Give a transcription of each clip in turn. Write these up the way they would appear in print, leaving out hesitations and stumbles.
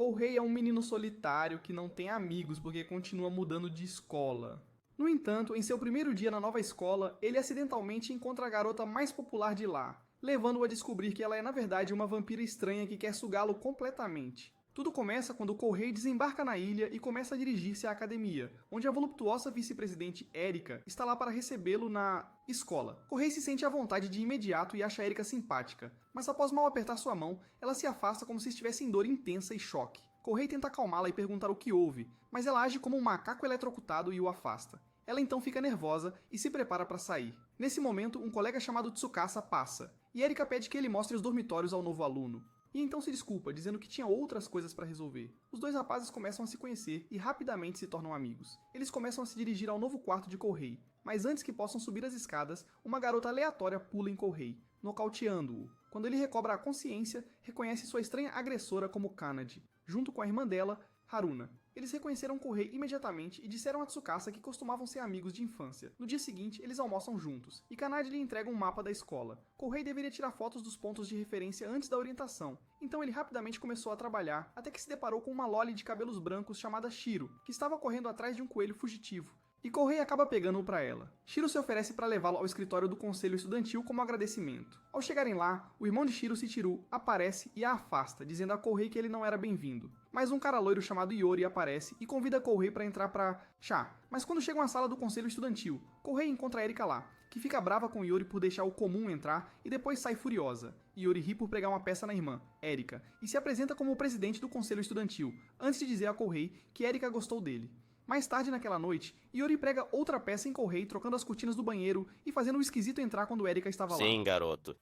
Kohei é um menino solitário que não tem amigos porque continua mudando de escola. No entanto, em seu primeiro dia na nova escola, ele acidentalmente encontra a garota mais popular de lá, levando-o a descobrir que ela é na verdade uma vampira estranha que quer sugá-lo completamente. Tudo começa quando Kohei desembarca na ilha e começa a dirigir-se à academia, onde a voluptuosa vice-presidente Erika está lá para recebê-lo na escola. Kohei se sente à vontade de imediato e acha Erika simpática, mas após mal apertar sua mão, ela se afasta como se estivesse em dor intensa e choque. Kohei tenta acalmá-la e perguntar o que houve, mas ela age como um macaco eletrocutado e o afasta. Ela então fica nervosa e se prepara para sair. Nesse momento, um colega chamado Tsukasa passa, e Erika pede que ele mostre os dormitórios ao novo aluno. E então se desculpa, dizendo que tinha outras coisas para resolver. Os dois rapazes começam a se conhecer e rapidamente se tornam amigos. Eles começam a se dirigir ao novo quarto de Kohei, mas antes que possam subir as escadas, uma garota aleatória pula em Kohei, nocauteando-o. Quando ele recobra a consciência, reconhece sua estranha agressora como Kanade, junto com a irmã dela, Haruna. Eles reconheceram Kohei imediatamente e disseram a Tsukasa que costumavam ser amigos de infância. No dia seguinte, eles almoçam juntos, e Kanade lhe entrega um mapa da escola. Kohei deveria tirar fotos dos pontos de referência antes da orientação, então ele rapidamente começou a trabalhar, até que se deparou com uma loli de cabelos brancos chamada Shiro, que estava correndo atrás de um coelho fugitivo. E Kohei acaba pegando-o para ela. Shiro se oferece para levá-lo ao escritório do conselho estudantil como agradecimento. Ao chegarem lá, o irmão de Shiro, Shichiru, aparece e a afasta, dizendo a Kohei que ele não era bem-vindo. Mas um cara loiro chamado Iori aparece e convida Kohei para entrar para chá. Mas quando chegam à sala do conselho estudantil, Kohei encontra a Erika lá, que fica brava com Iori por deixar o comum entrar e depois sai furiosa. Iori ri por pregar uma peça na irmã, Erika, e se apresenta como o presidente do conselho estudantil, antes de dizer a Kohei que Erika gostou dele. Mais tarde naquela noite, Iori prega outra peça em Kohei, trocando as cortinas do banheiro e fazendo o esquisito entrar quando Erika estava lá. Sim, garoto.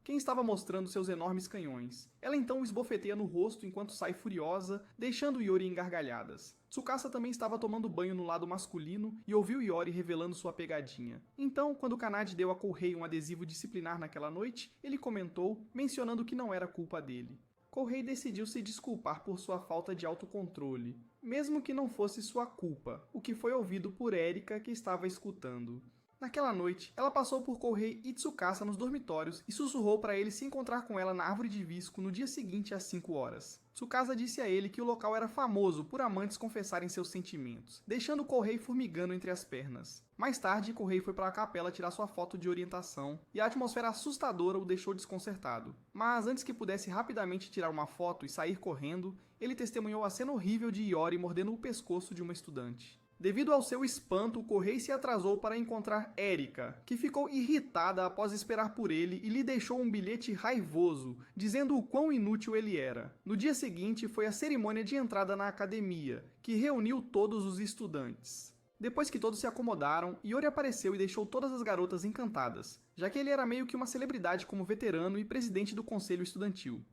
Quem estava mostrando seus enormes canhões. Ela então o esbofeteia no rosto enquanto sai furiosa, deixando Iori em gargalhadas. Tsukasa também estava tomando banho no lado masculino e ouviu Iori revelando sua pegadinha. Então, quando Kanade deu a Kohei um adesivo disciplinar naquela noite, ele comentou, mencionando que não era culpa dele. Kohei decidiu se desculpar por sua falta de autocontrole, mesmo que não fosse sua culpa, o que foi ouvido por Erika, que estava escutando. Naquela noite, ela passou por Kohei e Tsukasa nos dormitórios e sussurrou para ele se encontrar com ela na árvore de visco no dia seguinte às 5 horas. Tsukasa disse a ele que o local era famoso por amantes confessarem seus sentimentos, deixando Kohei formigando entre as pernas. Mais tarde, Kohei foi para a capela tirar sua foto de orientação e a atmosfera assustadora o deixou desconcertado. Mas antes que pudesse rapidamente tirar uma foto e sair correndo, ele testemunhou a cena horrível de Iori mordendo o pescoço de uma estudante. Devido ao seu espanto, Kohei se atrasou para encontrar Erika, que ficou irritada após esperar por ele e lhe deixou um bilhete raivoso, dizendo o quão inútil ele era. No dia seguinte foi a cerimônia de entrada na academia, que reuniu todos os estudantes. Depois que todos se acomodaram, Iori apareceu e deixou todas as garotas encantadas, já que ele era meio que uma celebridade como veterano e presidente do conselho estudantil.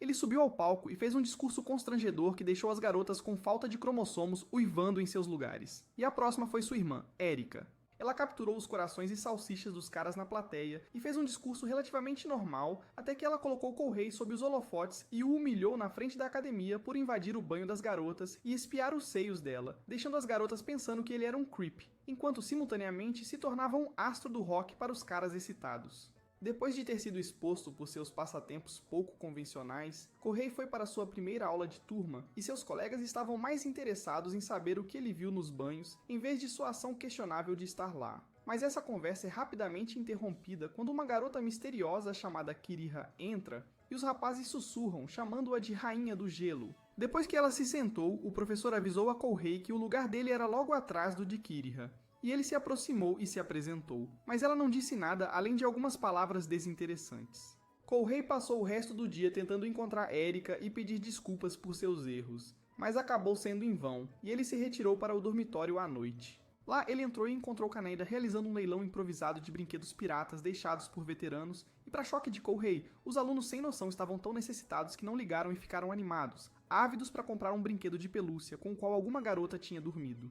Ele subiu ao palco e fez um discurso constrangedor que deixou as garotas com falta de cromossomos uivando em seus lugares. E a próxima foi sua irmã, Erika. Ela capturou os corações e salsichas dos caras na plateia e fez um discurso relativamente normal, até que ela colocou Kohei sob os holofotes e o humilhou na frente da academia por invadir o banho das garotas e espiar os seios dela, deixando as garotas pensando que ele era um creep, enquanto simultaneamente se tornava um astro do rock para os caras excitados. Depois de ter sido exposto por seus passatempos pouco convencionais, Kohei foi para sua primeira aula de turma e seus colegas estavam mais interessados em saber o que ele viu nos banhos em vez de sua ação questionável de estar lá. Mas essa conversa é rapidamente interrompida quando uma garota misteriosa chamada Kiriha entra e os rapazes sussurram, chamando-a de Rainha do Gelo. Depois que ela se sentou, o professor avisou a Kohei que o lugar dele era logo atrás do de Kiriha. E ele se aproximou e se apresentou, mas ela não disse nada além de algumas palavras desinteressantes. Kohei passou o resto do dia tentando encontrar Erika e pedir desculpas por seus erros, mas acabou sendo em vão, e ele se retirou para o dormitório à noite. Lá ele entrou e encontrou Kaneda realizando um leilão improvisado de brinquedos piratas deixados por veteranos, e para choque de Kohei, os alunos sem noção estavam tão necessitados que não ligaram e ficaram animados, ávidos para comprar um brinquedo de pelúcia com o qual alguma garota tinha dormido.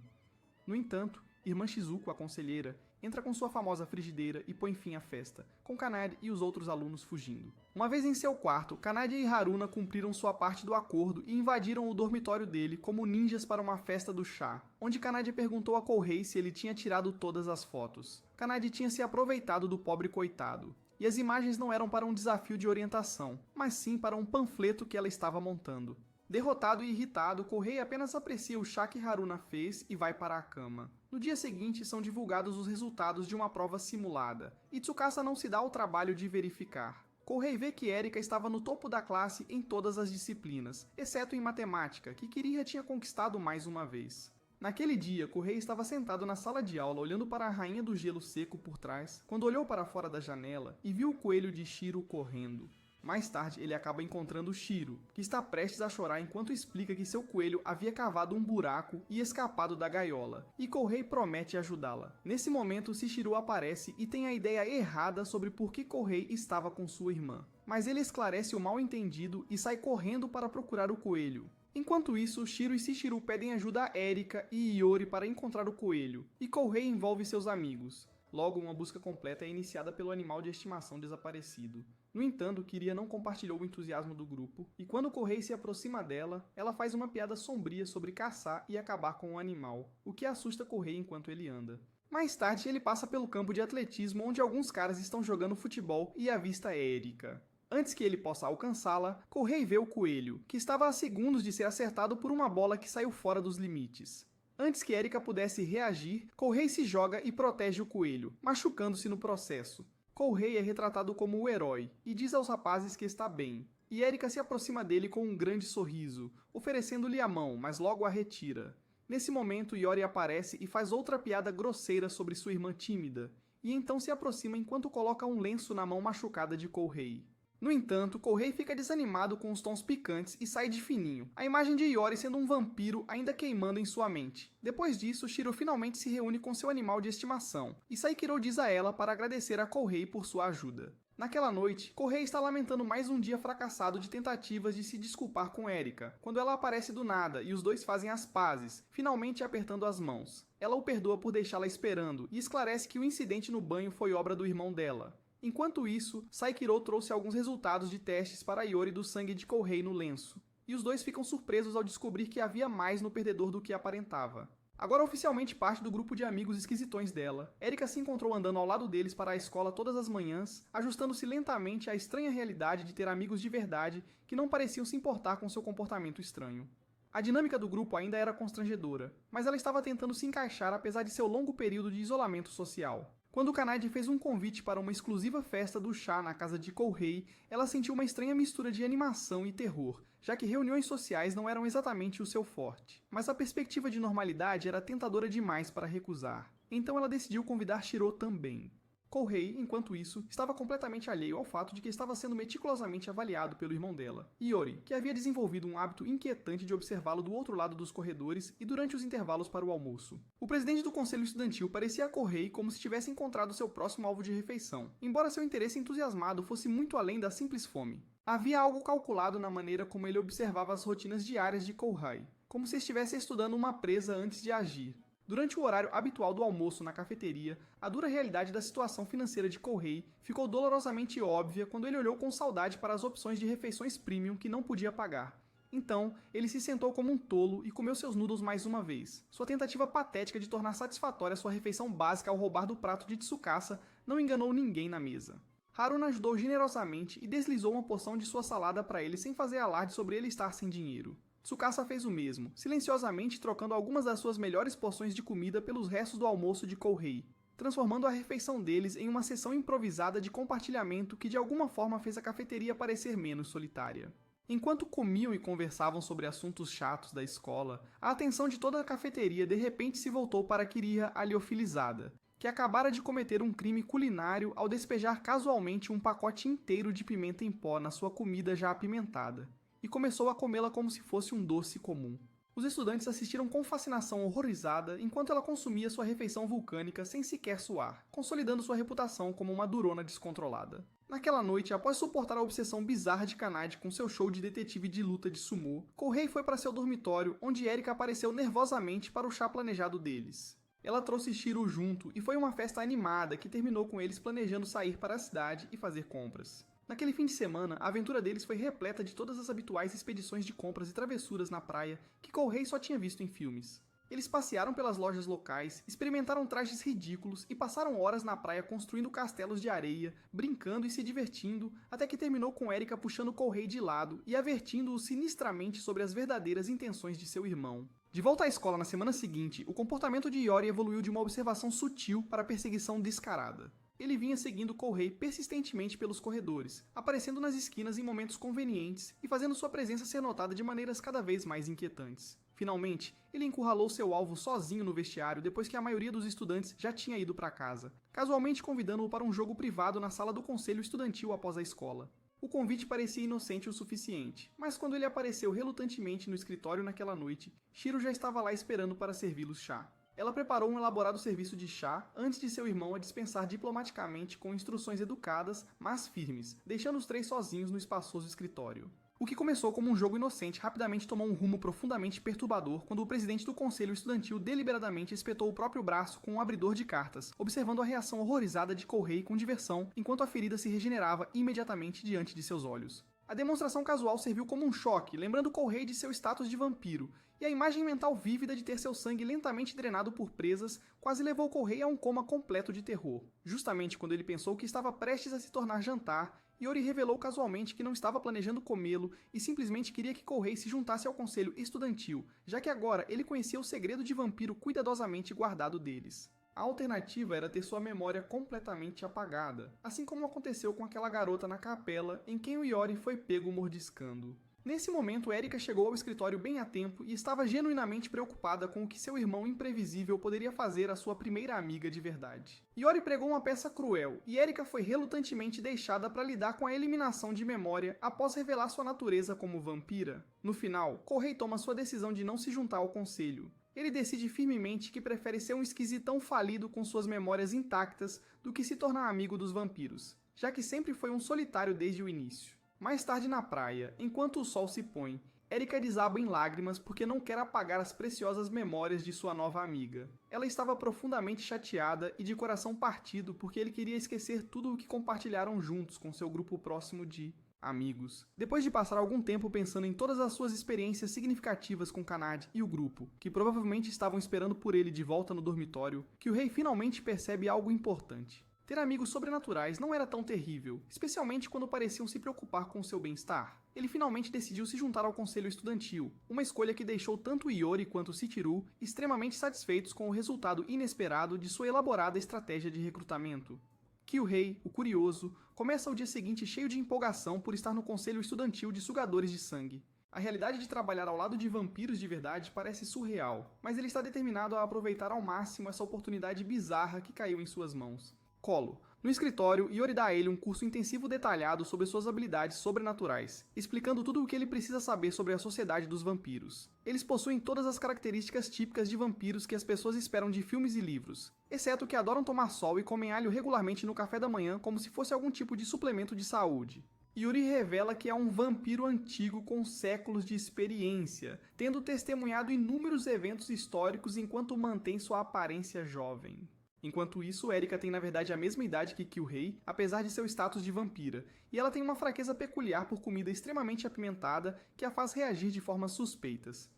No entanto, Irmã Shizuko, a conselheira, entra com sua famosa frigideira e põe fim à festa, com Kanade e os outros alunos fugindo. Uma vez em seu quarto, Kanade e Haruna cumpriram sua parte do acordo e invadiram o dormitório dele como ninjas para uma festa do chá, onde Kanade perguntou a Kohei se ele tinha tirado todas as fotos. Kanade tinha se aproveitado do pobre coitado, e as imagens não eram para um desafio de orientação, mas sim para um panfleto que ela estava montando. Derrotado e irritado, Kohei apenas aprecia o chá que Haruna fez e vai para a cama. No dia seguinte, são divulgados os resultados de uma prova simulada, e Tsukasa não se dá ao trabalho de verificar. Kohei vê que Erika estava no topo da classe em todas as disciplinas, exceto em matemática, que Kiriha tinha conquistado mais uma vez. Naquele dia, Kohei estava sentado na sala de aula olhando para a rainha do gelo seco por trás, quando olhou para fora da janela e viu o coelho de Shiro correndo. Mais tarde, ele acaba encontrando Shiro, que está prestes a chorar enquanto explica que seu coelho havia cavado um buraco e escapado da gaiola, e Kohei promete ajudá-la. Nesse momento, Shichiru aparece e tem a ideia errada sobre por que Kohei estava com sua irmã. Mas ele esclarece o mal-entendido e sai correndo para procurar o coelho. Enquanto isso, Shiro e Shichiru pedem ajuda a Erika e Iori para encontrar o coelho, e Kohei envolve seus amigos. Logo, uma busca completa é iniciada pelo animal de estimação desaparecido. No entanto, Kiriha não compartilhou o entusiasmo do grupo, e quando Kohei se aproxima dela, ela faz uma piada sombria sobre caçar e acabar com o animal, o que assusta Kohei enquanto ele anda. Mais tarde, ele passa pelo campo de atletismo onde alguns caras estão jogando futebol e avista Erika. Antes que ele possa alcançá-la, Kohei vê o coelho, que estava a segundos de ser acertado por uma bola que saiu fora dos limites. Antes que Erika pudesse reagir, Kohei se joga e protege o coelho, machucando-se no processo. Kohei é retratado como o herói, e diz aos rapazes que está bem. E Erika se aproxima dele com um grande sorriso, oferecendo-lhe a mão, mas logo a retira. Nesse momento, Iori aparece e faz outra piada grosseira sobre sua irmã tímida, e então se aproxima enquanto coloca um lenço na mão machucada de Kohei. No entanto, Kohei fica desanimado com os tons picantes e sai de fininho, a imagem de Iori sendo um vampiro ainda queimando em sua mente. Depois disso, Shiro finalmente se reúne com seu animal de estimação, e Saikiro diz a ela para agradecer a Kohei por sua ajuda. Naquela noite, Kohei está lamentando mais um dia fracassado de tentativas de se desculpar com Erika, quando ela aparece do nada e os dois fazem as pazes, finalmente apertando as mãos. Ela o perdoa por deixá-la esperando e esclarece que o incidente no banho foi obra do irmão dela. Enquanto isso, Saikiro trouxe alguns resultados de testes para Iori do sangue de Kohei no lenço, e os dois ficam surpresos ao descobrir que havia mais no perdedor do que aparentava. Agora oficialmente parte do grupo de amigos esquisitões dela, Erika se encontrou andando ao lado deles para a escola todas as manhãs, ajustando-se lentamente à estranha realidade de ter amigos de verdade que não pareciam se importar com seu comportamento estranho. A dinâmica do grupo ainda era constrangedora, mas ela estava tentando se encaixar apesar de seu longo período de isolamento social. Quando Kanade fez um convite para uma exclusiva festa do chá na casa de Kohei, ela sentiu uma estranha mistura de animação e terror, já que reuniões sociais não eram exatamente o seu forte. Mas a perspectiva de normalidade era tentadora demais para recusar, então ela decidiu convidar Shiro também. Kohei, enquanto isso, estava completamente alheio ao fato de que estava sendo meticulosamente avaliado pelo irmão dela, Iori, que havia desenvolvido um hábito inquietante de observá-lo do outro lado dos corredores e durante os intervalos para o almoço. O presidente do conselho estudantil parecia a Kohei como se tivesse encontrado seu próximo alvo de refeição, embora seu interesse entusiasmado fosse muito além da simples fome. Havia algo calculado na maneira como ele observava as rotinas diárias de Kohei, como se estivesse estudando uma presa antes de agir. Durante o horário habitual do almoço na cafeteria, a dura realidade da situação financeira de Kohei ficou dolorosamente óbvia quando ele olhou com saudade para as opções de refeições premium que não podia pagar. Então, ele se sentou como um tolo e comeu seus noodles mais uma vez. Sua tentativa patética de tornar satisfatória sua refeição básica ao roubar do prato de Tsukasa não enganou ninguém na mesa. Haruna ajudou generosamente e deslizou uma porção de sua salada para ele sem fazer alarde sobre ele estar sem dinheiro. Tsukasa fez o mesmo, silenciosamente trocando algumas das suas melhores porções de comida pelos restos do almoço de Kohei, transformando a refeição deles em uma sessão improvisada de compartilhamento que de alguma forma fez a cafeteria parecer menos solitária. Enquanto comiam e conversavam sobre assuntos chatos da escola, a atenção de toda a cafeteria de repente se voltou para Kiriha, a liofilizada, que acabara de cometer um crime culinário ao despejar casualmente um pacote inteiro de pimenta em pó na sua comida já apimentada, e começou a comê-la como se fosse um doce comum. Os estudantes assistiram com fascinação horrorizada enquanto ela consumia sua refeição vulcânica sem sequer suar, consolidando sua reputação como uma durona descontrolada. Naquela noite, após suportar a obsessão bizarra de Kanade com seu show de detetive de luta de sumô, Kohei foi para seu dormitório, onde Erika apareceu nervosamente para o chá planejado deles. Ela trouxe Shiro junto e foi uma festa animada que terminou com eles planejando sair para a cidade e fazer compras. Naquele fim de semana, a aventura deles foi repleta de todas as habituais expedições de compras e travessuras na praia que Kohei só tinha visto em filmes. Eles passearam pelas lojas locais, experimentaram trajes ridículos e passaram horas na praia construindo castelos de areia, brincando e se divertindo, até que terminou com Erika puxando Kohei de lado e avertindo-o sinistramente sobre as verdadeiras intenções de seu irmão. De volta à escola na semana seguinte, o comportamento de Iori evoluiu de uma observação sutil para perseguição descarada. Ele vinha seguindo Kohei persistentemente pelos corredores, aparecendo nas esquinas em momentos convenientes e fazendo sua presença ser notada de maneiras cada vez mais inquietantes. Finalmente, ele encurralou seu alvo sozinho no vestiário depois que a maioria dos estudantes já tinha ido para casa, casualmente convidando-o para um jogo privado na sala do conselho estudantil após a escola. O convite parecia inocente o suficiente, mas quando ele apareceu relutantemente no escritório naquela noite, Shiro já estava lá esperando para servi-los chá. Ela preparou um elaborado serviço de chá antes de seu irmão a dispensar diplomaticamente com instruções educadas, mas firmes, deixando os três sozinhos no espaçoso escritório. O que começou como um jogo inocente rapidamente tomou um rumo profundamente perturbador quando o presidente do conselho estudantil deliberadamente espetou o próprio braço com um abridor de cartas, observando a reação horrorizada de Kohei com diversão enquanto a ferida se regenerava imediatamente diante de seus olhos. A demonstração casual serviu como um choque, lembrando Kohei de seu status de vampiro, e a imagem mental vívida de ter seu sangue lentamente drenado por presas quase levou Kohei a um coma completo de terror. Justamente quando ele pensou que estava prestes a se tornar jantar, Iori revelou casualmente que não estava planejando comê-lo e simplesmente queria que Kohei se juntasse ao conselho estudantil, já que agora ele conhecia o segredo de vampiro cuidadosamente guardado deles. A alternativa era ter sua memória completamente apagada, assim como aconteceu com aquela garota na capela em quem o Iori foi pego mordiscando. Nesse momento, Erika chegou ao escritório bem a tempo e estava genuinamente preocupada com o que seu irmão imprevisível poderia fazer à sua primeira amiga de verdade. Iori pregou uma peça cruel, e Erika foi relutantemente deixada para lidar com a eliminação de memória após revelar sua natureza como vampira. No final, Kohei toma sua decisão de não se juntar ao conselho. Ele decide firmemente que prefere ser um esquisitão falido com suas memórias intactas do que se tornar amigo dos vampiros, já que sempre foi um solitário desde o início. Mais tarde na praia, enquanto o sol se põe, Erika desaba em lágrimas porque não quer apagar as preciosas memórias de sua nova amiga. Ela estava profundamente chateada e de coração partido porque ele queria esquecer tudo o que compartilharam juntos com seu grupo próximo de amigos. Depois de passar algum tempo pensando em todas as suas experiências significativas com Kanade e o grupo, que provavelmente estavam esperando por ele de volta no dormitório, Kyuhei finalmente percebe algo importante. Ter amigos sobrenaturais não era tão terrível, especialmente quando pareciam se preocupar com seu bem-estar. Ele finalmente decidiu se juntar ao conselho estudantil, uma escolha que deixou tanto Iori quanto Shichiru extremamente satisfeitos com o resultado inesperado de sua elaborada estratégia de recrutamento. Kyuhei, o curioso, começa o dia seguinte cheio de empolgação por estar no conselho estudantil de sugadores de sangue. A realidade de trabalhar ao lado de vampiros de verdade parece surreal, mas ele está determinado a aproveitar ao máximo essa oportunidade bizarra que caiu em suas mãos. Colo. No escritório, Iori dá a ele um curso intensivo detalhado sobre suas habilidades sobrenaturais, explicando tudo o que ele precisa saber sobre a sociedade dos vampiros. Eles possuem todas as características típicas de vampiros que as pessoas esperam de filmes e livros, exceto que adoram tomar sol e comem alho regularmente no café da manhã como se fosse algum tipo de suplemento de saúde. Yuri revela que é um vampiro antigo com séculos de experiência, tendo testemunhado inúmeros eventos históricos enquanto mantém sua aparência jovem. Enquanto isso, Erika tem na verdade a mesma idade que Kyuhei, apesar de seu status de vampira, e ela tem uma fraqueza peculiar por comida extremamente apimentada que a faz reagir de formas suspeitas.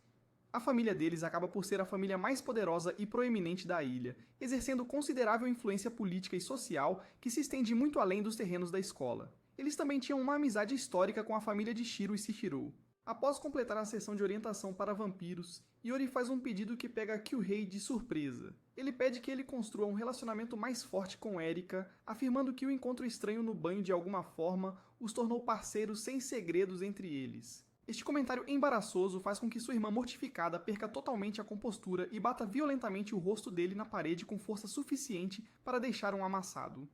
A família deles acaba por ser a família mais poderosa e proeminente da ilha, exercendo considerável influência política e social que se estende muito além dos terrenos da escola. Eles também tinham uma amizade histórica com a família de Shiro e Shichiru. Após completar a sessão de orientação para vampiros, Iori faz um pedido que pega Kyuhei de surpresa. Ele pede que ele construa um relacionamento mais forte com Erika, afirmando que o encontro estranho no banho de alguma forma os tornou parceiros sem segredos entre eles. Este comentário embaraçoso faz com que sua irmã mortificada perca totalmente a compostura e bata violentamente o rosto dele na parede com força suficiente para deixar um amassado.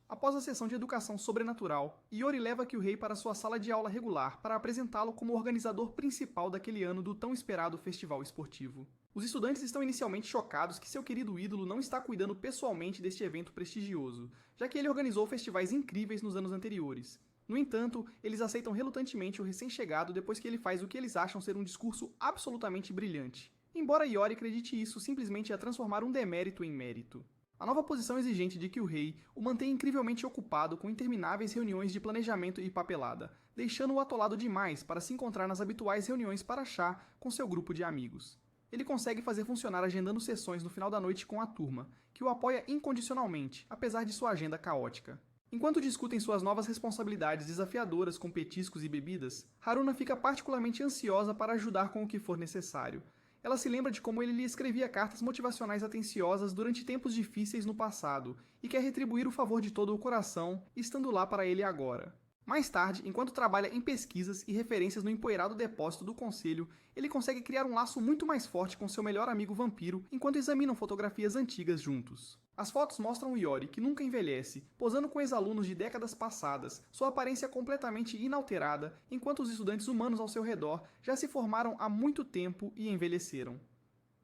Após a sessão de educação sobrenatural, Iori leva Kyuhei para sua sala de aula regular para apresentá-lo como organizador principal daquele ano do tão esperado festival esportivo. Os estudantes estão inicialmente chocados que seu querido ídolo não está cuidando pessoalmente deste evento prestigioso, já que ele organizou festivais incríveis nos anos anteriores. No entanto, eles aceitam relutantemente o recém-chegado depois que ele faz o que eles acham ser um discurso absolutamente brilhante. Embora Iori acredite isso simplesmente a transformar um demérito em mérito. A nova posição exigente de Kyuhei o mantém incrivelmente ocupado com intermináveis reuniões de planejamento e papelada, deixando-o atolado demais para se encontrar nas habituais reuniões para chá com seu grupo de amigos. Ele consegue fazer funcionar agendando sessões no final da noite com a turma, que o apoia incondicionalmente, apesar de sua agenda caótica. Enquanto discutem suas novas responsabilidades desafiadoras com petiscos e bebidas, Haruna fica particularmente ansiosa para ajudar com o que for necessário. Ela se lembra de como ele lhe escrevia cartas motivacionais atenciosas durante tempos difíceis no passado e quer retribuir o favor de todo o coração, estando lá para ele agora. Mais tarde, enquanto trabalha em pesquisas e referências no empoeirado depósito do Conselho, ele consegue criar um laço muito mais forte com seu melhor amigo vampiro enquanto examinam fotografias antigas juntos. As fotos mostram Iori, que nunca envelhece, posando com ex-alunos de décadas passadas, sua aparência completamente inalterada, enquanto os estudantes humanos ao seu redor já se formaram há muito tempo e envelheceram.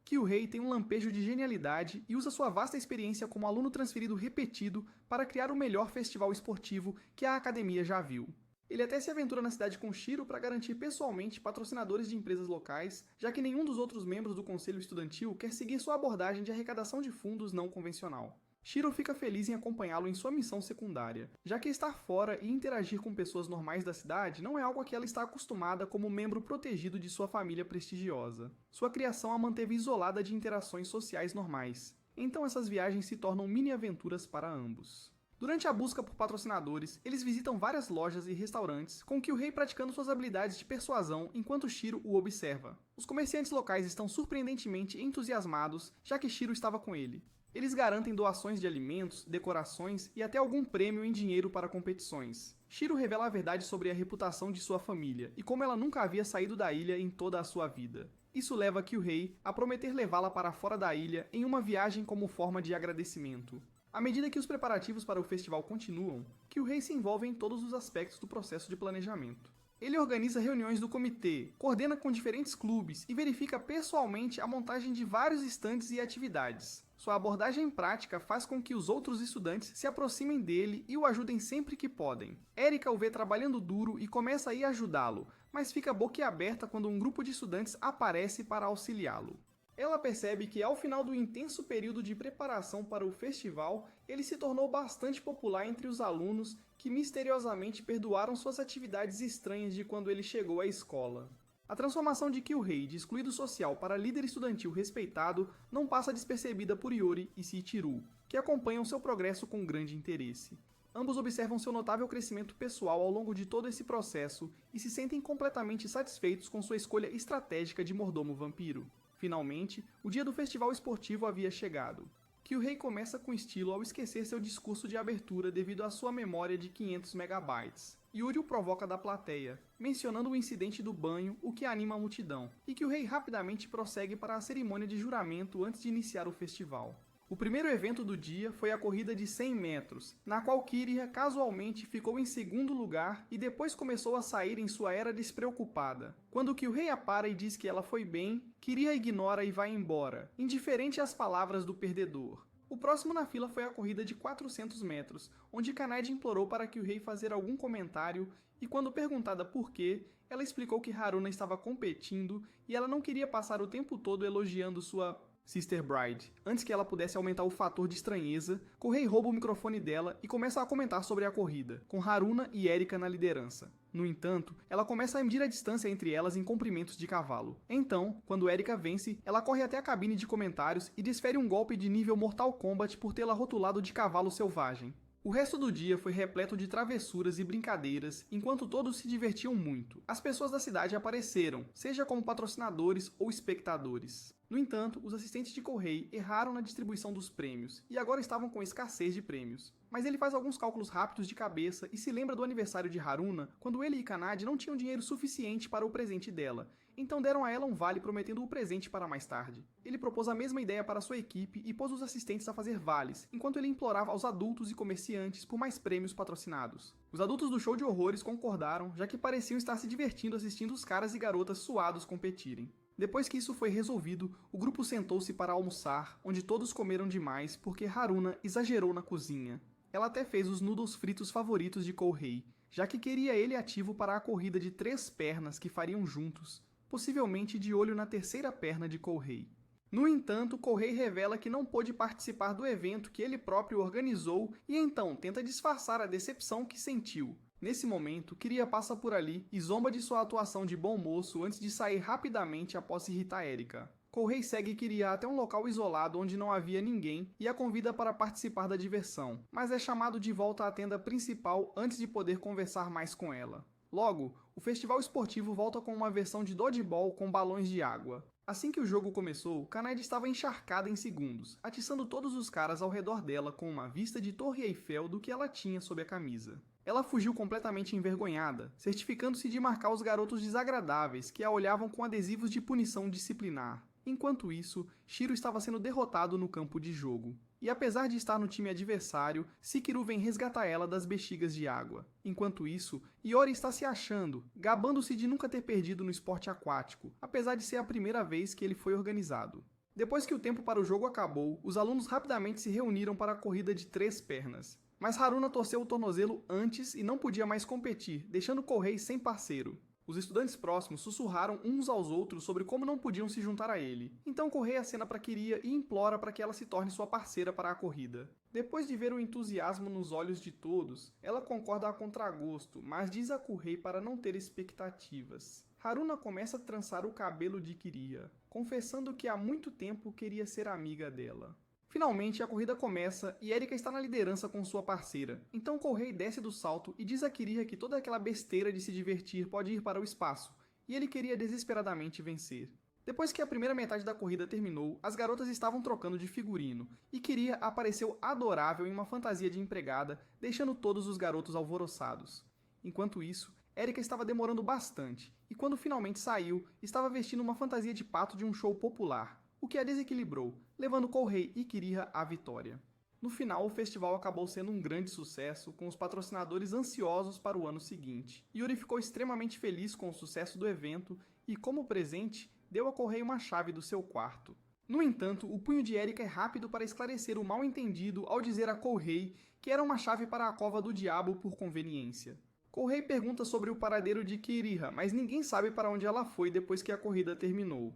Kyu-hei tem um lampejo de genialidade e usa sua vasta experiência como aluno transferido repetido para criar o melhor festival esportivo que a academia já viu. Ele até se aventura na cidade com Shiro para garantir pessoalmente patrocinadores de empresas locais, já que nenhum dos outros membros do conselho estudantil quer seguir sua abordagem de arrecadação de fundos não convencional. Shiro fica feliz em acompanhá-lo em sua missão secundária, já que estar fora e interagir com pessoas normais da cidade não é algo a que ela está acostumada como membro protegido de sua família prestigiosa. Sua criação a manteve isolada de interações sociais normais, então essas viagens se tornam mini-aventuras para ambos. Durante a busca por patrocinadores, eles visitam várias lojas e restaurantes, com Kyu-hei praticando suas habilidades de persuasão enquanto Shiro o observa. Os comerciantes locais estão surpreendentemente entusiasmados, já que Shiro estava com ele. Eles garantem doações de alimentos, decorações e até algum prêmio em dinheiro para competições. Shiro revela a verdade sobre a reputação de sua família e como ela nunca havia saído da ilha em toda a sua vida. Isso leva Kyu-hei a prometer levá-la para fora da ilha em uma viagem como forma de agradecimento. À medida que os preparativos para o festival continuam, Kyu-hei se envolve em todos os aspectos do processo de planejamento. Ele organiza reuniões do comitê, coordena com diferentes clubes e verifica pessoalmente a montagem de vários estandes e atividades. Sua abordagem prática faz com que os outros estudantes se aproximem dele e o ajudem sempre que podem. Erika o vê trabalhando duro e começa a ir ajudá-lo, mas fica boquiaberta quando um grupo de estudantes aparece para auxiliá-lo. Ela percebe que ao final do intenso período de preparação para o festival, ele se tornou bastante popular entre os alunos que misteriosamente perdoaram suas atividades estranhas de quando ele chegou à escola. A transformação de Kyu-hei de excluído social para líder estudantil respeitado não passa despercebida por Iori e Shichiru, que acompanham seu progresso com grande interesse. Ambos observam seu notável crescimento pessoal ao longo de todo esse processo e se sentem completamente satisfeitos com sua escolha estratégica de mordomo vampiro. Finalmente, o dia do festival esportivo havia chegado. Kyu-hei começa com estilo ao esquecer seu discurso de abertura devido à sua memória de 500 megabytes. Yuri o provoca da plateia, mencionando o incidente do banho, o que anima a multidão, e Kyu-hei rapidamente prossegue para a cerimônia de juramento antes de iniciar o festival. O primeiro evento do dia foi a corrida de 100 metros, na qual Kiriya casualmente ficou em segundo lugar e depois começou a sair em sua era despreocupada. Quando Kyu-hei a para e diz que ela foi bem, Kiriya ignora e vai embora, indiferente às palavras do perdedor. O próximo na fila foi a corrida de 400 metros, onde Kanade implorou para Kyu-hei fazer algum comentário e quando perguntada por quê, ela explicou que Haruna estava competindo e ela não queria passar o tempo todo elogiando sua Sister Bride. Antes que ela pudesse aumentar o fator de estranheza, Kohei rouba o microfone dela e começa a comentar sobre a corrida, com Haruna e Erika na liderança. No entanto, ela começa a medir a distância entre elas em comprimentos de cavalo. Então, quando Erika vence, ela corre até a cabine de comentários e desfere um golpe de nível Mortal Kombat por tê-la rotulado de cavalo selvagem. O resto do dia foi repleto de travessuras e brincadeiras, enquanto todos se divertiam muito. As pessoas da cidade apareceram, seja como patrocinadores ou espectadores. No entanto, os assistentes de Kohei erraram na distribuição dos prêmios, e agora estavam com escassez de prêmios. Mas ele faz alguns cálculos rápidos de cabeça e se lembra do aniversário de Haruna, quando ele e Kanade não tinham dinheiro suficiente para o presente dela, então deram a ela um vale prometendo o presente para mais tarde. Ele propôs a mesma ideia para sua equipe e pôs os assistentes a fazer vales, enquanto ele implorava aos adultos e comerciantes por mais prêmios patrocinados. Os adultos do show de horrores concordaram, já que pareciam estar se divertindo assistindo os caras e garotas suados competirem. Depois que isso foi resolvido, o grupo sentou-se para almoçar, onde todos comeram demais porque Haruna exagerou na cozinha. Ela até fez os noodles fritos favoritos de Kohei, já que queria ele ativo para a corrida de 3 pernas que fariam juntos, possivelmente de olho na terceira perna de Kohei. No entanto, Kohei revela que não pôde participar do evento que ele próprio organizou e então tenta disfarçar a decepção que sentiu. Nesse momento, Kiriya passa por ali e zomba de sua atuação de bom moço antes de sair rapidamente após irritar Erika. Kohei segue Kiriha até um local isolado onde não havia ninguém e a convida para participar da diversão, mas é chamado de volta à tenda principal antes de poder conversar mais com ela. Logo, o festival esportivo volta com uma versão de dodgeball com balões de água. Assim que o jogo começou, Kanade estava encharcada em segundos, atiçando todos os caras ao redor dela com uma vista de Torre Eiffel do que ela tinha sob a camisa. Ela fugiu completamente envergonhada, certificando-se de marcar os garotos desagradáveis que a olhavam com adesivos de punição disciplinar. Enquanto isso, Shiro estava sendo derrotado no campo de jogo. E apesar de estar no time adversário, Sekiro vem resgatar ela das bexigas de água. Enquanto isso, Iori está se achando, gabando-se de nunca ter perdido no esporte aquático, apesar de ser a primeira vez que ele foi organizado. Depois que o tempo para o jogo acabou, os alunos rapidamente se reuniram para a corrida de 3 pernas. Mas Haruna torceu o tornozelo antes e não podia mais competir, deixando Kohei sem parceiro. Os estudantes próximos sussurraram uns aos outros sobre como não podiam se juntar a ele. Então Kohei acena para Kiriha e implora para que ela se torne sua parceira para a corrida. Depois de ver o entusiasmo nos olhos de todos, ela concorda a contragosto, mas diz a Kohei para não ter expectativas. Haruna começa a trançar o cabelo de Kiriha, confessando que há muito tempo queria ser amiga dela. Finalmente, a corrida começa e Erika está na liderança com sua parceira. Então Kohei desce do salto e diz a Kiriha que toda aquela besteira de se divertir pode ir para o espaço, e ele queria desesperadamente vencer. Depois que a primeira metade da corrida terminou, as garotas estavam trocando de figurino, e Kiriha apareceu adorável em uma fantasia de empregada, deixando todos os garotos alvoroçados. Enquanto isso, Erika estava demorando bastante, e quando finalmente saiu, estava vestindo uma fantasia de pato de um show popular, o que a desequilibrou, levando Kohei e Kiriha à vitória. No final, o festival acabou sendo um grande sucesso, com os patrocinadores ansiosos para o ano seguinte. Yuri ficou extremamente feliz com o sucesso do evento e, como presente, deu a Kohei uma chave do seu quarto. No entanto, o punho de Erika é rápido para esclarecer o mal-entendido ao dizer a Kohei que era uma chave para a cova do diabo por conveniência. Kohei pergunta sobre o paradeiro de Kiriha, mas ninguém sabe para onde ela foi depois que a corrida terminou.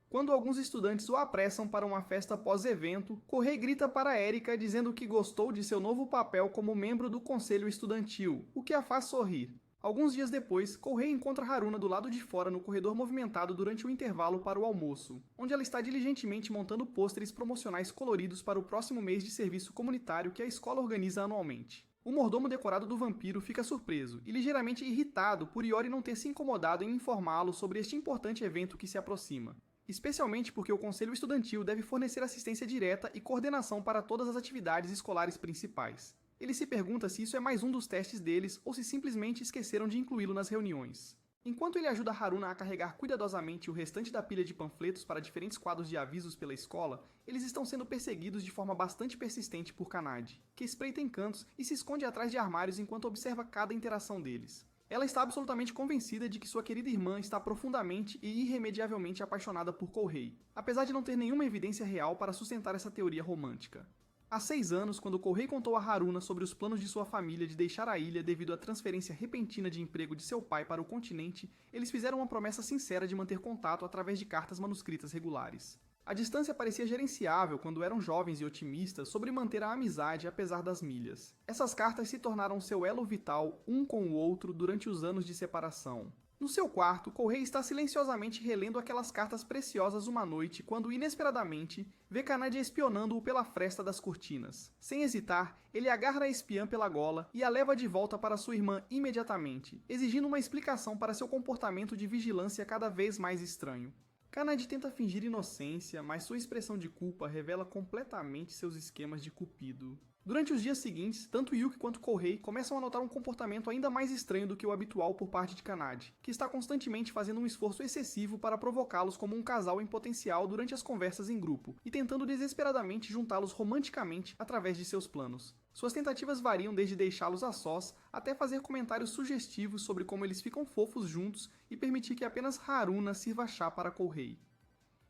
Quando alguns estudantes o apressam para uma festa pós-evento, Kohei grita para Erika dizendo que gostou de seu novo papel como membro do conselho estudantil, o que a faz sorrir. Alguns dias depois, Kohei encontra Haruna do lado de fora no corredor movimentado durante o intervalo para o almoço, onde ela está diligentemente montando pôsteres promocionais coloridos para o próximo mês de serviço comunitário que a escola organiza anualmente. O mordomo decorado do vampiro fica surpreso e ligeiramente irritado por Iori não ter se incomodado em informá-lo sobre este importante evento que se aproxima. Especialmente porque o conselho estudantil deve fornecer assistência direta e coordenação para todas as atividades escolares principais. Ele se pergunta se isso é mais um dos testes deles ou se simplesmente esqueceram de incluí-lo nas reuniões. Enquanto ele ajuda Haruna a carregar cuidadosamente o restante da pilha de panfletos para diferentes quadros de avisos pela escola, eles estão sendo perseguidos de forma bastante persistente por Kanade, que espreita em cantos e se esconde atrás de armários enquanto observa cada interação deles. Ela está absolutamente convencida de que sua querida irmã está profundamente e irremediavelmente apaixonada por Kohei, apesar de não ter nenhuma evidência real para sustentar essa teoria romântica. Há 6 anos, quando Kohei contou a Haruna sobre os planos de sua família de deixar a ilha devido à transferência repentina de emprego de seu pai para o continente, eles fizeram uma promessa sincera de manter contato através de cartas manuscritas regulares. A distância parecia gerenciável quando eram jovens e otimistas sobre manter a amizade apesar das milhas. Essas cartas se tornaram seu elo vital um com o outro durante os anos de separação. No seu quarto, Kohei está silenciosamente relendo aquelas cartas preciosas uma noite quando, inesperadamente, vê Kanade espionando-o pela fresta das cortinas. Sem hesitar, ele agarra a espiã pela gola e a leva de volta para sua irmã imediatamente, exigindo uma explicação para seu comportamento de vigilância cada vez mais estranho. Kanade tenta fingir inocência, mas sua expressão de culpa revela completamente seus esquemas de cupido. Durante os dias seguintes, tanto Yuki quanto Kohei começam a notar um comportamento ainda mais estranho do que o habitual por parte de Kanade, que está constantemente fazendo um esforço excessivo para provocá-los como um casal em potencial durante as conversas em grupo, e tentando desesperadamente juntá-los romanticamente através de seus planos. Suas tentativas variam desde deixá-los a sós até fazer comentários sugestivos sobre como eles ficam fofos juntos e permitir que apenas Haruna sirva chá para Kohei.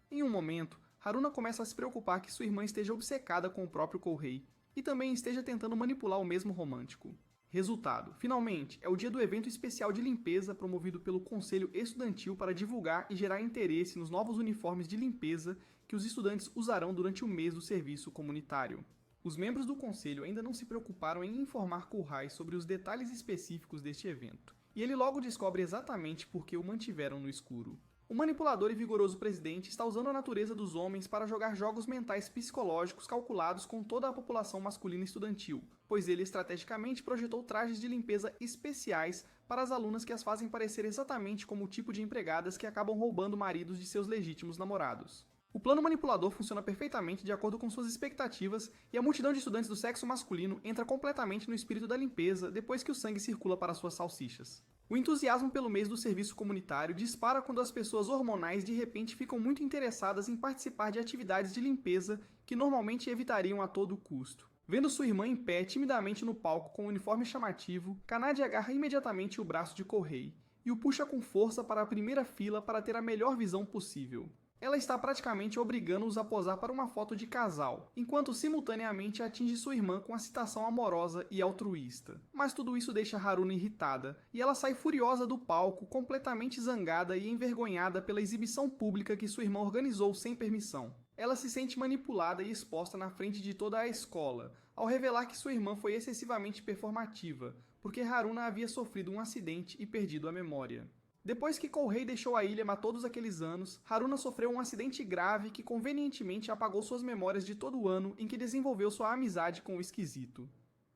Em um momento, Haruna começa a se preocupar que sua irmã esteja obcecada com o próprio Kohei, e também esteja tentando manipular o mesmo romântico. Resultado: finalmente, é o dia do evento especial de limpeza promovido pelo Conselho Estudantil para divulgar e gerar interesse nos novos uniformes de limpeza que os estudantes usarão durante o mês do serviço comunitário. Os membros do conselho ainda não se preocuparam em informar Kohei sobre os detalhes específicos deste evento, e ele logo descobre exatamente por que o mantiveram no escuro. O manipulador e vigoroso presidente está usando a natureza dos homens para jogar jogos mentais psicológicos calculados com toda a população masculina estudantil, pois ele estrategicamente projetou trajes de limpeza especiais para as alunas que as fazem parecer exatamente como o tipo de empregadas que acabam roubando maridos de seus legítimos namorados. O plano manipulador funciona perfeitamente de acordo com suas expectativas e a multidão de estudantes do sexo masculino entra completamente no espírito da limpeza depois que o sangue circula para suas salsichas. O entusiasmo pelo mês do serviço comunitário dispara quando as pessoas hormonais de repente ficam muito interessadas em participar de atividades de limpeza que normalmente evitariam a todo custo. Vendo sua irmã em pé timidamente no palco com um uniforme chamativo, Kanade agarra imediatamente o braço de Kohei e o puxa com força para a primeira fila para ter a melhor visão possível. Ela está praticamente obrigando-os a posar para uma foto de casal, enquanto simultaneamente atinge sua irmã com a citação amorosa e altruísta. Mas tudo isso deixa Haruna irritada, e ela sai furiosa do palco, completamente zangada e envergonhada pela exibição pública que sua irmã organizou sem permissão. Ela se sente manipulada e exposta na frente de toda a escola, ao revelar que sua irmã foi excessivamente performativa, porque Haruna havia sofrido um acidente e perdido a memória. Depois que Kohei deixou a ilha há todos aqueles anos, Haruna sofreu um acidente grave que convenientemente apagou suas memórias de todo o ano em que desenvolveu sua amizade com o esquisito.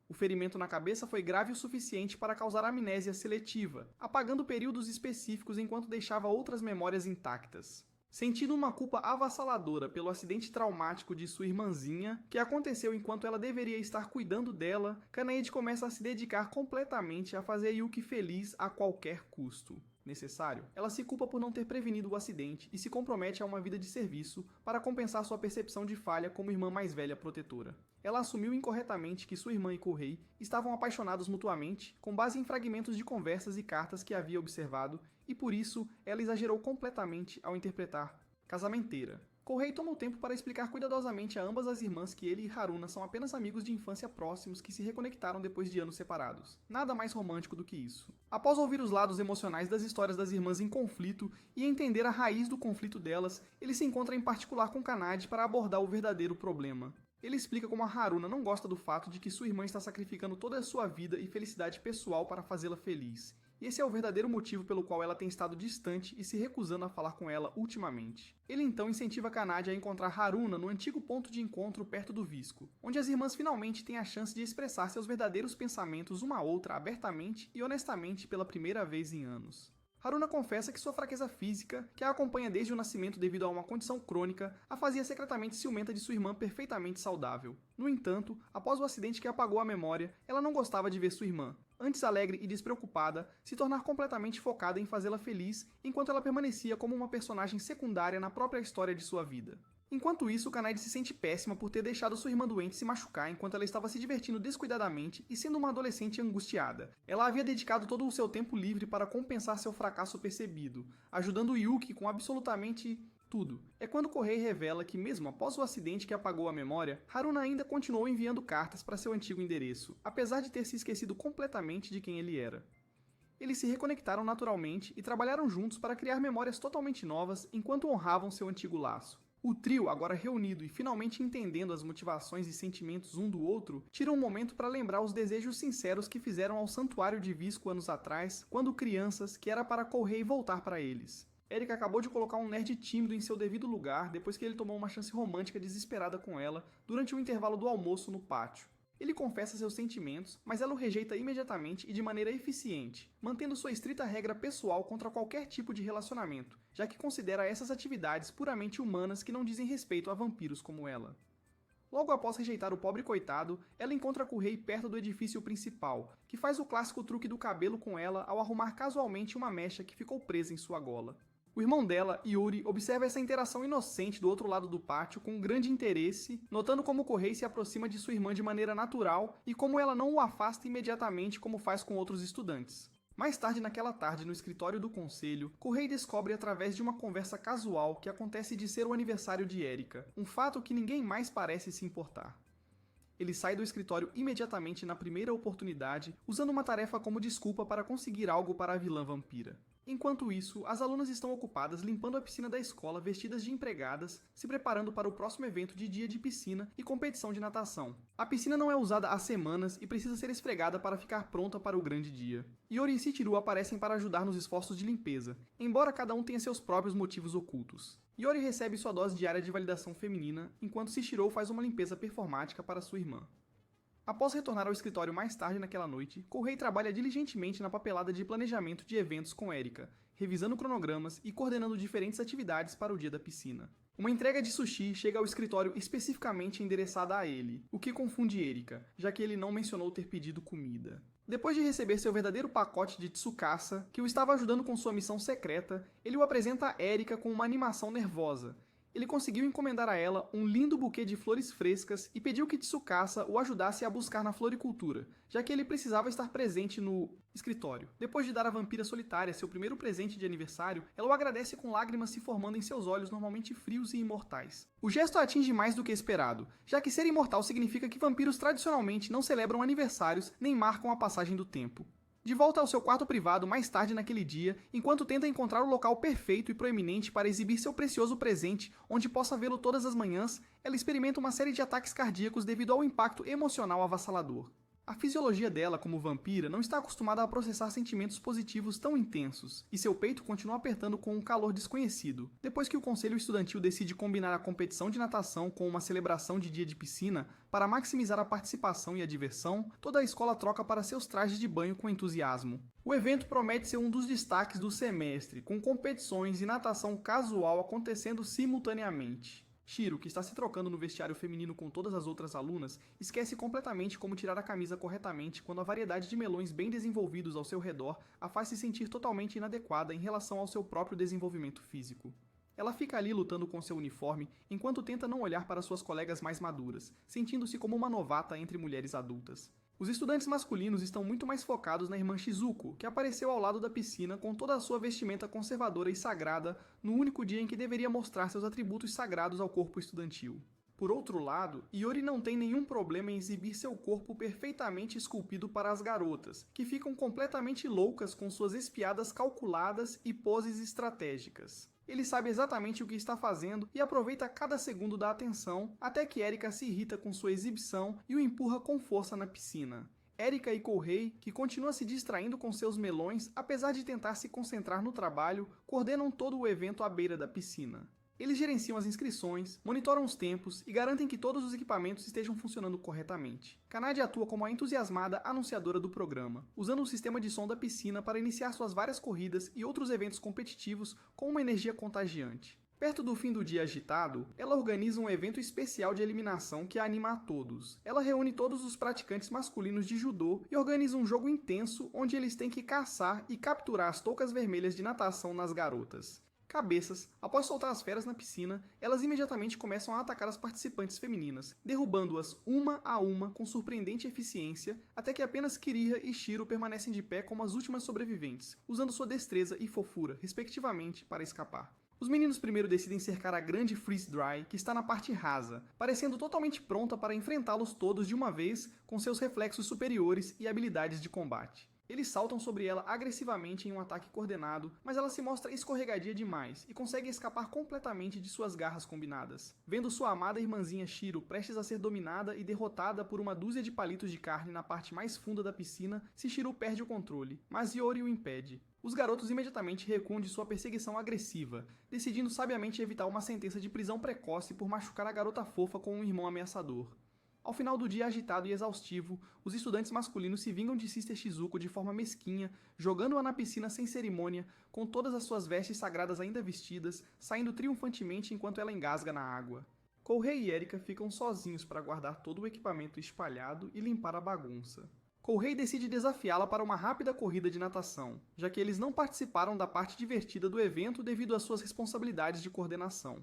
O ferimento na cabeça foi grave o suficiente para causar amnésia seletiva, apagando períodos específicos enquanto deixava outras memórias intactas. Sentindo uma culpa avassaladora pelo acidente traumático de sua irmãzinha, que aconteceu enquanto ela deveria estar cuidando dela, Kanade começa a se dedicar completamente a fazer Yuki feliz a qualquer custo necessário. Ela se culpa por não ter prevenido o acidente e se compromete a uma vida de serviço para compensar sua percepção de falha como irmã mais velha protetora. Ela assumiu incorretamente que sua irmã e Kohei estavam apaixonados mutuamente, com base em fragmentos de conversas e cartas que havia observado, e por isso ela exagerou completamente ao interpretar casamenteira. Kohei toma o tempo para explicar cuidadosamente a ambas as irmãs que ele e Haruna são apenas amigos de infância próximos que se reconectaram depois de anos separados. Nada mais romântico do que isso. Após ouvir os lados emocionais das histórias das irmãs em conflito e entender a raiz do conflito delas, ele se encontra em particular com Kanade para abordar o verdadeiro problema. Ele explica como a Haruna não gosta do fato de que sua irmã está sacrificando toda a sua vida e felicidade pessoal para fazê-la feliz. E esse é o verdadeiro motivo pelo qual ela tem estado distante e se recusando a falar com ela ultimamente. Ele então incentiva Kanade a encontrar Haruna no antigo ponto de encontro perto do Visco, onde as irmãs finalmente têm a chance de expressar seus verdadeiros pensamentos uma a outra abertamente e honestamente pela primeira vez em anos. Haruna confessa que sua fraqueza física, que a acompanha desde o nascimento devido a uma condição crônica, a fazia secretamente ciumenta de sua irmã perfeitamente saudável. No entanto, após o acidente que apagou a memória, ela não gostava de ver sua irmã, antes alegre e despreocupada, se tornar completamente focada em fazê-la feliz, enquanto ela permanecia como uma personagem secundária na própria história de sua vida. Enquanto isso, Kanade se sente péssima por ter deixado sua irmã doente se machucar enquanto ela estava se divertindo descuidadamente e sendo uma adolescente angustiada. Ela havia dedicado todo o seu tempo livre para compensar seu fracasso percebido, ajudando Yuki com absolutamente tudo. É quando Kohei revela que, mesmo após o acidente que apagou a memória, Haruna ainda continuou enviando cartas para seu antigo endereço, apesar de ter se esquecido completamente de quem ele era. Eles se reconectaram naturalmente e trabalharam juntos para criar memórias totalmente novas enquanto honravam seu antigo laço. O trio, agora reunido e finalmente entendendo as motivações e sentimentos um do outro, tira um momento para lembrar os desejos sinceros que fizeram ao Santuário de Visco anos atrás, quando crianças, que era para Kohei voltar para eles. Eric acabou de colocar um nerd tímido em seu devido lugar depois que ele tomou uma chance romântica desesperada com ela durante o intervalo do almoço no pátio. Ele confessa seus sentimentos, mas ela o rejeita imediatamente e de maneira eficiente, mantendo sua estrita regra pessoal contra qualquer tipo de relacionamento, já que considera essas atividades puramente humanas que não dizem respeito a vampiros como ela. Logo após rejeitar o pobre coitado, ela encontra Kohei perto do edifício principal, que faz o clássico truque do cabelo com ela ao arrumar casualmente uma mecha que ficou presa em sua gola. O irmão dela, Yuri, observa essa interação inocente do outro lado do pátio com grande interesse, notando como Kohei se aproxima de sua irmã de maneira natural e como ela não o afasta imediatamente como faz com outros estudantes. Mais tarde naquela tarde, no escritório do conselho, Kohei descobre através de uma conversa casual que acontece de ser o aniversário de Erika, um fato que ninguém mais parece se importar. Ele sai do escritório imediatamente na primeira oportunidade, usando uma tarefa como desculpa para conseguir algo para a vilã vampira. Enquanto isso, as alunas estão ocupadas limpando a piscina da escola vestidas de empregadas, se preparando para o próximo evento de dia de piscina e competição de natação. A piscina não é usada há semanas e precisa ser esfregada para ficar pronta para o grande dia. Iori e Shichiru aparecem para ajudar nos esforços de limpeza, embora cada um tenha seus próprios motivos ocultos. Iori recebe sua dose diária de validação feminina, enquanto Shichiro faz uma limpeza performática para sua irmã. Após retornar ao escritório mais tarde naquela noite, Kohei trabalha diligentemente na papelada de planejamento de eventos com Erika, revisando cronogramas e coordenando diferentes atividades para o dia da piscina. Uma entrega de sushi chega ao escritório especificamente endereçada a ele, o que confunde Erika, já que ele não mencionou ter pedido comida. Depois de receber seu verdadeiro pacote de Tsukasa, que o estava ajudando com sua missão secreta, ele o apresenta a Erika com uma animação nervosa. Ele conseguiu encomendar a ela um lindo buquê de flores frescas e pediu que Tsukasa o ajudasse a buscar na floricultura, já que ele precisava estar presente no escritório. Depois de dar à vampira solitária seu primeiro presente de aniversário, ela o agradece com lágrimas se formando em seus olhos normalmente frios e imortais. O gesto a atinge mais do que esperado, já que ser imortal significa que vampiros tradicionalmente não celebram aniversários nem marcam a passagem do tempo. De volta ao seu quarto privado mais tarde naquele dia, enquanto tenta encontrar o local perfeito e proeminente para exibir seu precioso presente, onde possa vê-lo todas as manhãs, ela experimenta uma série de ataques cardíacos devido ao impacto emocional avassalador. A fisiologia dela, como vampira, não está acostumada a processar sentimentos positivos tão intensos, e seu peito continua apertando com um calor desconhecido. Depois que o conselho estudantil decide combinar a competição de natação com uma celebração de dia de piscina, para maximizar a participação e a diversão, toda a escola troca para seus trajes de banho com entusiasmo. O evento promete ser um dos destaques do semestre, com competições e natação casual acontecendo simultaneamente. Shiro, que está se trocando no vestiário feminino com todas as outras alunas, esquece completamente como tirar a camisa corretamente quando a variedade de melões bem desenvolvidos ao seu redor a faz se sentir totalmente inadequada em relação ao seu próprio desenvolvimento físico. Ela fica ali lutando com seu uniforme, enquanto tenta não olhar para suas colegas mais maduras, sentindo-se como uma novata entre mulheres adultas. Os estudantes masculinos estão muito mais focados na irmã Shizuko, que apareceu ao lado da piscina com toda a sua vestimenta conservadora e sagrada no único dia em que deveria mostrar seus atributos sagrados ao corpo estudantil. Por outro lado, Iori não tem nenhum problema em exibir seu corpo perfeitamente esculpido para as garotas, que ficam completamente loucas com suas espiadas calculadas e poses estratégicas. Ele sabe exatamente o que está fazendo e aproveita cada segundo da atenção, até que Erika se irrita com sua exibição e o empurra com força na piscina. Erika e Kohei, que continua se distraindo com seus melões, apesar de tentar se concentrar no trabalho, coordenam todo o evento à beira da piscina. Eles gerenciam as inscrições, monitoram os tempos e garantem que todos os equipamentos estejam funcionando corretamente. Kanade atua como a entusiasmada anunciadora do programa, usando o sistema de som da piscina para iniciar suas várias corridas e outros eventos competitivos com uma energia contagiante. Perto do fim do dia agitado, ela organiza um evento especial de eliminação que a anima a todos. Ela reúne todos os praticantes masculinos de judô e organiza um jogo intenso onde eles têm que caçar e capturar as toucas vermelhas de natação nas garotas. Cabeças, após soltar as feras na piscina, elas imediatamente começam a atacar as participantes femininas, derrubando-as uma a uma com surpreendente eficiência, até que apenas Kiriha e Shiro permanecem de pé como as últimas sobreviventes, usando sua destreza e fofura, respectivamente, para escapar. Os meninos primeiro decidem cercar a grande Freeze Dry, que está na parte rasa, parecendo totalmente pronta para enfrentá-los todos de uma vez com seus reflexos superiores e habilidades de combate. Eles saltam sobre ela agressivamente em um ataque coordenado, mas ela se mostra escorregadia demais e consegue escapar completamente de suas garras combinadas. Vendo sua amada irmãzinha Shiro prestes a ser dominada e derrotada por uma dúzia de palitos de carne na parte mais funda da piscina, Shiro perde o controle, mas Iori o impede. Os garotos imediatamente recuam de sua perseguição agressiva, decidindo sabiamente evitar uma sentença de prisão precoce por machucar a garota fofa com um irmão ameaçador. Ao final do dia agitado e exaustivo, os estudantes masculinos se vingam de Sister Shizuko de forma mesquinha, jogando-a na piscina sem cerimônia, com todas as suas vestes sagradas ainda vestidas, saindo triunfantemente enquanto ela engasga na água. Kohei e Erika ficam sozinhos para guardar todo o equipamento espalhado e limpar a bagunça. Kohei decide desafiá-la para uma rápida corrida de natação, já que eles não participaram da parte divertida do evento devido às suas responsabilidades de coordenação.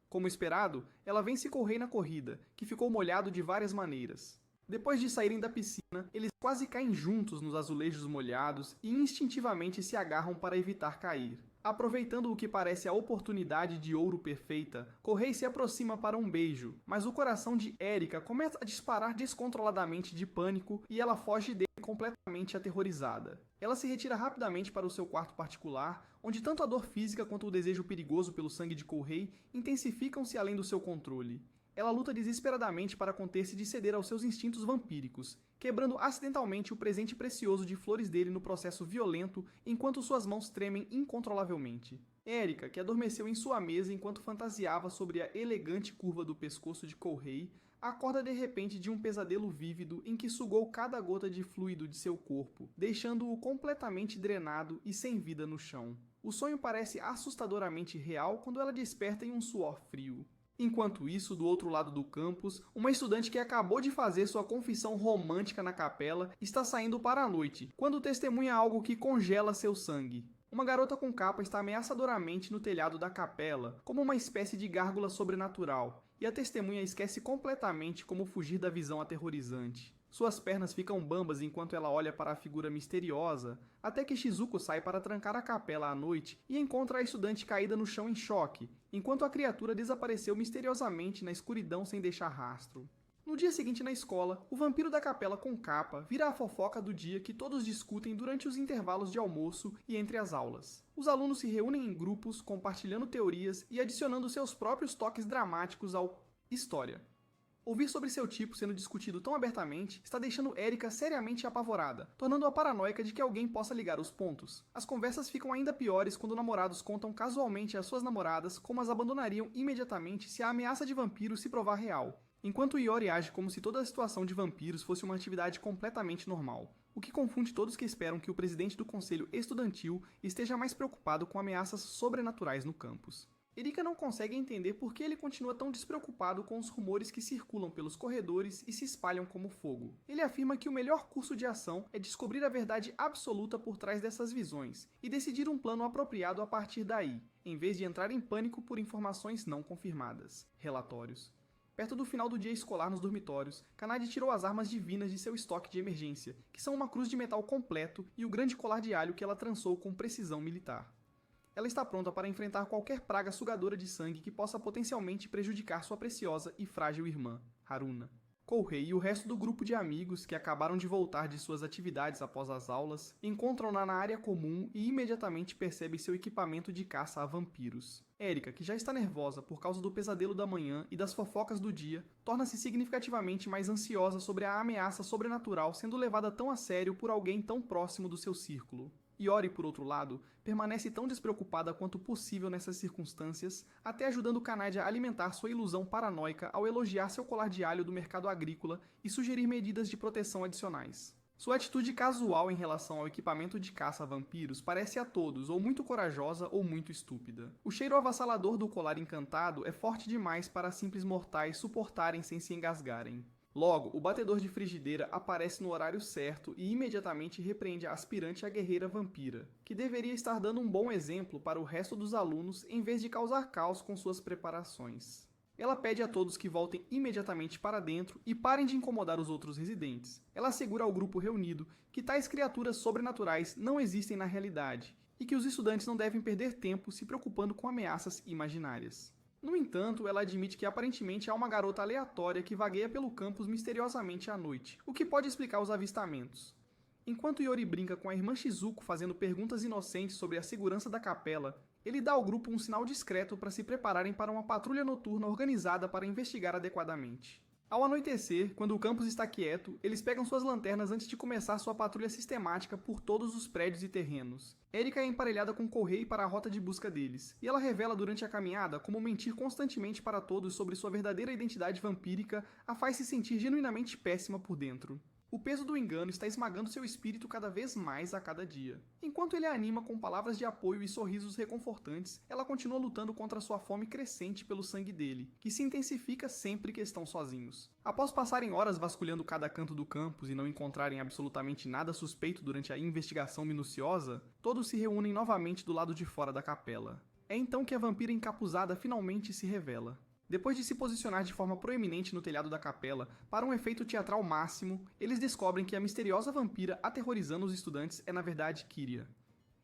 Como esperado, ela vence Kohei na corrida, que ficou molhado de várias maneiras. Depois de saírem da piscina, eles quase caem juntos nos azulejos molhados e instintivamente se agarram para evitar cair. Aproveitando o que parece a oportunidade de ouro perfeita, Correi se aproxima para um beijo, mas o coração de Erika começa a disparar descontroladamente de pânico e ela foge dele completamente aterrorizada. Ela se retira rapidamente para o seu quarto particular, onde tanto a dor física quanto o desejo perigoso pelo sangue de Correi intensificam-se além do seu controle. Ela luta desesperadamente para conter-se de ceder aos seus instintos vampíricos, quebrando acidentalmente o presente precioso de flores dele no processo violento enquanto suas mãos tremem incontrolavelmente. Erika, que adormeceu em sua mesa enquanto fantasiava sobre a elegante curva do pescoço de Correi, acorda de repente de um pesadelo vívido em que sugou cada gota de fluido de seu corpo, deixando-o completamente drenado e sem vida no chão. O sonho parece assustadoramente real quando ela desperta em um suor frio. Enquanto isso, do outro lado do campus, uma estudante que acabou de fazer sua confissão romântica na capela está saindo para a noite, quando testemunha algo que congela seu sangue. Uma garota com capa está ameaçadoramente no telhado da capela, como uma espécie de gárgula sobrenatural, e a testemunha esquece completamente como fugir da visão aterrorizante. Suas pernas ficam bambas enquanto ela olha para a figura misteriosa, até que Shizuko sai para trancar a capela à noite e encontra a estudante caída no chão em choque, enquanto a criatura desapareceu misteriosamente na escuridão sem deixar rastro. No dia seguinte na escola, o vampiro da capela com capa vira a fofoca do dia que todos discutem durante os intervalos de almoço e entre as aulas. Os alunos se reúnem em grupos, compartilhando teorias e adicionando seus próprios toques dramáticos ao história. Ouvir sobre seu tipo sendo discutido tão abertamente está deixando Erika seriamente apavorada, tornando-a paranoica de que alguém possa ligar os pontos. As conversas ficam ainda piores quando namorados contam casualmente às suas namoradas como as abandonariam imediatamente se a ameaça de vampiros se provar real, enquanto Iori age como se toda a situação de vampiros fosse uma atividade completamente normal, o que confunde todos que esperam que o presidente do conselho estudantil esteja mais preocupado com ameaças sobrenaturais no campus. Erika não consegue entender por que ele continua tão despreocupado com os rumores que circulam pelos corredores e se espalham como fogo. Ele afirma que o melhor curso de ação é descobrir a verdade absoluta por trás dessas visões e decidir um plano apropriado a partir daí, em vez de entrar em pânico por informações não confirmadas. Relatórios. Perto do final do dia escolar nos dormitórios, Kanade tirou as armas divinas de seu estoque de emergência, que são uma cruz de metal completo e o grande colar de alho que ela trançou com precisão militar. Ela está pronta para enfrentar qualquer praga sugadora de sangue que possa potencialmente prejudicar sua preciosa e frágil irmã, Haruna. Kohei e o resto do grupo de amigos, que acabaram de voltar de suas atividades após as aulas, encontram-na na área comum e imediatamente percebem seu equipamento de caça a vampiros. Erika, que já está nervosa por causa do pesadelo da manhã e das fofocas do dia, torna-se significativamente mais ansiosa sobre a ameaça sobrenatural sendo levada tão a sério por alguém tão próximo do seu círculo. Iori, por outro lado, permanece tão despreocupada quanto possível nessas circunstâncias, até ajudando Kanade a alimentar sua ilusão paranoica ao elogiar seu colar de alho do mercado agrícola e sugerir medidas de proteção adicionais. Sua atitude casual em relação ao equipamento de caça a vampiros parece a todos ou muito corajosa ou muito estúpida. O cheiro avassalador do colar encantado é forte demais para simples mortais suportarem sem se engasgarem. Logo, o batedor de frigideira aparece no horário certo e imediatamente repreende a aspirante à guerreira vampira, que deveria estar dando um bom exemplo para o resto dos alunos em vez de causar caos com suas preparações. Ela pede a todos que voltem imediatamente para dentro e parem de incomodar os outros residentes. Ela assegura ao grupo reunido que tais criaturas sobrenaturais não existem na realidade e que os estudantes não devem perder tempo se preocupando com ameaças imaginárias. No entanto, ela admite que aparentemente há uma garota aleatória que vagueia pelo campus misteriosamente à noite, o que pode explicar os avistamentos. Enquanto Iori brinca com a irmã Shizuko fazendo perguntas inocentes sobre a segurança da capela, ele dá ao grupo um sinal discreto para se prepararem para uma patrulha noturna organizada para investigar adequadamente. Ao anoitecer, quando o campus está quieto, eles pegam suas lanternas antes de começar sua patrulha sistemática por todos os prédios e terrenos. Erika é emparelhada com Kohei para a rota de busca deles, e ela revela durante a caminhada como mentir constantemente para todos sobre sua verdadeira identidade vampírica a faz se sentir genuinamente péssima por dentro. O peso do engano está esmagando seu espírito cada vez mais a cada dia. Enquanto ele a anima com palavras de apoio e sorrisos reconfortantes, ela continua lutando contra sua fome crescente pelo sangue dele, que se intensifica sempre que estão sozinhos. Após passarem horas vasculhando cada canto do campus e não encontrarem absolutamente nada suspeito durante a investigação minuciosa, todos se reúnem novamente do lado de fora da capela. É então que a vampira encapuzada finalmente se revela. Depois de se posicionar de forma proeminente no telhado da capela para um efeito teatral máximo, eles descobrem que a misteriosa vampira aterrorizando os estudantes é na verdade Kiria.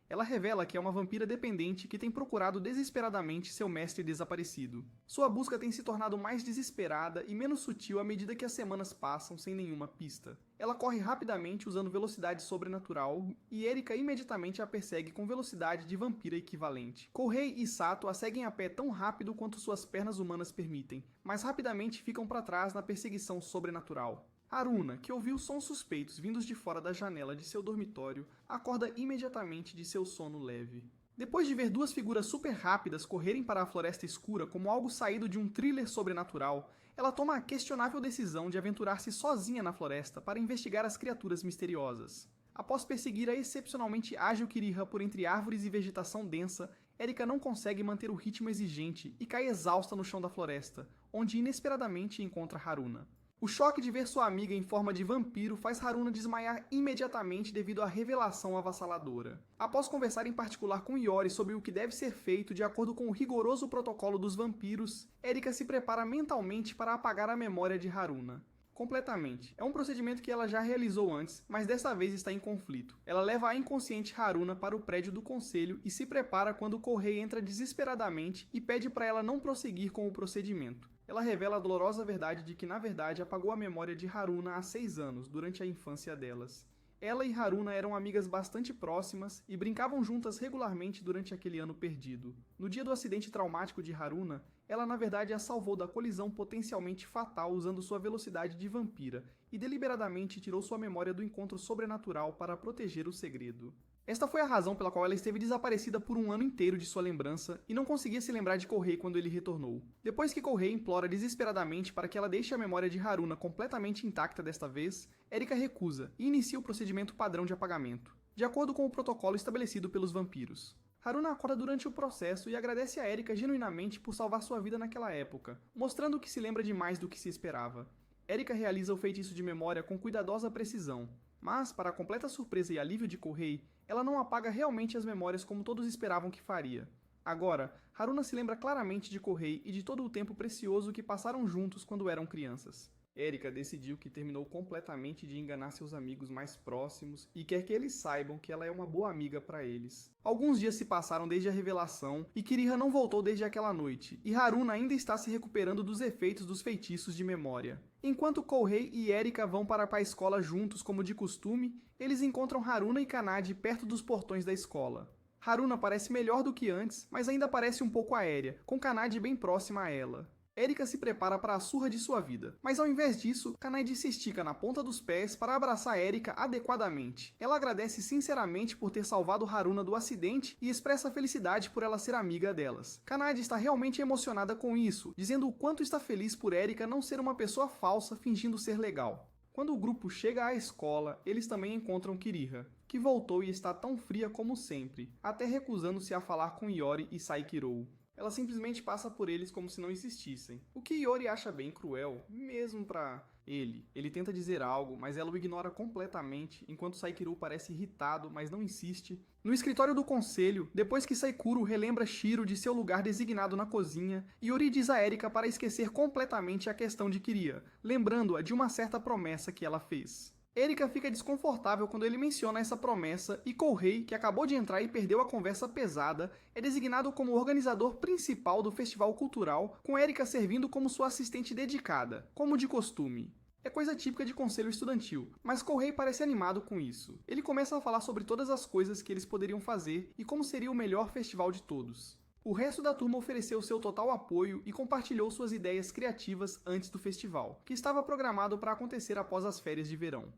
Ela revela que é uma vampira dependente que tem procurado desesperadamente seu mestre desaparecido. Sua busca tem se tornado mais desesperada e menos sutil à medida que as semanas passam sem nenhuma pista. Ela corre rapidamente usando velocidade sobrenatural e Erika imediatamente a persegue com velocidade de vampira equivalente. Kohei e Sato a seguem a pé tão rápido quanto suas pernas humanas permitem, mas rapidamente ficam para trás na perseguição sobrenatural. Haruna, que ouviu sons suspeitos vindos de fora da janela de seu dormitório, acorda imediatamente de seu sono leve. Depois de ver duas figuras super rápidas correrem para a floresta escura como algo saído de um thriller sobrenatural, ela toma a questionável decisão de aventurar-se sozinha na floresta para investigar as criaturas misteriosas. Após perseguir a excepcionalmente ágil Kiriha por entre árvores e vegetação densa, Erika não consegue manter o ritmo exigente e cai exausta no chão da floresta, onde inesperadamente encontra Haruna. O choque de ver sua amiga em forma de vampiro faz Haruna desmaiar imediatamente devido à revelação avassaladora. Após conversar em particular com Iori sobre o que deve ser feito de acordo com o rigoroso protocolo dos vampiros, Erika se prepara mentalmente para apagar a memória de Haruna. Completamente. É um procedimento que ela já realizou antes, mas dessa vez está em conflito. Ela leva a inconsciente Haruna para o prédio do conselho e se prepara quando Kohei entra desesperadamente e pede para ela não prosseguir com o procedimento. Ela revela a dolorosa verdade de que, na verdade, apagou a memória de Haruna há 6 anos, durante a infância delas. Ela e Haruna eram amigas bastante próximas e brincavam juntas regularmente durante aquele ano perdido. No dia do acidente traumático de Haruna, ela na verdade a salvou da colisão potencialmente fatal usando sua velocidade de vampira e deliberadamente tirou sua memória do encontro sobrenatural para proteger o segredo. Esta foi a razão pela qual ela esteve desaparecida por um ano inteiro de sua lembrança e não conseguia se lembrar de Kohei quando ele retornou. Depois que Kohei implora desesperadamente para que ela deixe a memória de Haruna completamente intacta desta vez, Erika recusa e inicia o procedimento padrão de apagamento, de acordo com o protocolo estabelecido pelos vampiros. Haruna acorda durante o processo e agradece a Erika genuinamente por salvar sua vida naquela época, mostrando que se lembra de mais do que se esperava. Erika realiza o feitiço de memória com cuidadosa precisão, mas, para a completa surpresa e alívio de Kohei, ela não apaga realmente as memórias como todos esperavam que faria. Agora, Haruna se lembra claramente de Kohei e de todo o tempo precioso que passaram juntos quando eram crianças. Erika decidiu que terminou completamente de enganar seus amigos mais próximos e quer que eles saibam que ela é uma boa amiga para eles. Alguns dias se passaram desde a revelação e Kiriha não voltou desde aquela noite, e Haruna ainda está se recuperando dos efeitos dos feitiços de memória. Enquanto Kohei e Erika vão para a escola juntos como de costume, eles encontram Haruna e Kanade perto dos portões da escola. Haruna parece melhor do que antes, mas ainda parece um pouco aérea, com Kanade bem próxima a ela. Erika se prepara para a surra de sua vida, mas ao invés disso, Kanade se estica na ponta dos pés para abraçar Erika adequadamente. Ela agradece sinceramente por ter salvado Haruna do acidente e expressa felicidade por ela ser amiga delas. Kanade está realmente emocionada com isso, dizendo o quanto está feliz por Erika não ser uma pessoa falsa fingindo ser legal. Quando o grupo chega à escola, eles também encontram Kiriha, que voltou e está tão fria como sempre, até recusando-se a falar com Iori e Saikirou. Ela simplesmente passa por eles como se não existissem. O que Iori acha bem cruel, mesmo pra ele. Ele tenta dizer algo, mas ela o ignora completamente, enquanto Saikirou parece irritado, mas não insiste. No escritório do conselho, depois que Saikuro relembra Shiro de seu lugar designado na cozinha, Iori diz a Erika para esquecer completamente a questão de Kiriha, lembrando-a de uma certa promessa que ela fez. Erika fica desconfortável quando ele menciona essa promessa e Kohei, que acabou de entrar e perdeu a conversa pesada, é designado como organizador principal do festival cultural, com Erika servindo como sua assistente dedicada, como de costume. É coisa típica de conselho estudantil, mas Kohei parece animado com isso. Ele começa a falar sobre todas as coisas que eles poderiam fazer e como seria o melhor festival de todos. O resto da turma ofereceu seu total apoio e compartilhou suas ideias criativas antes do festival, que estava programado para acontecer após as férias de verão.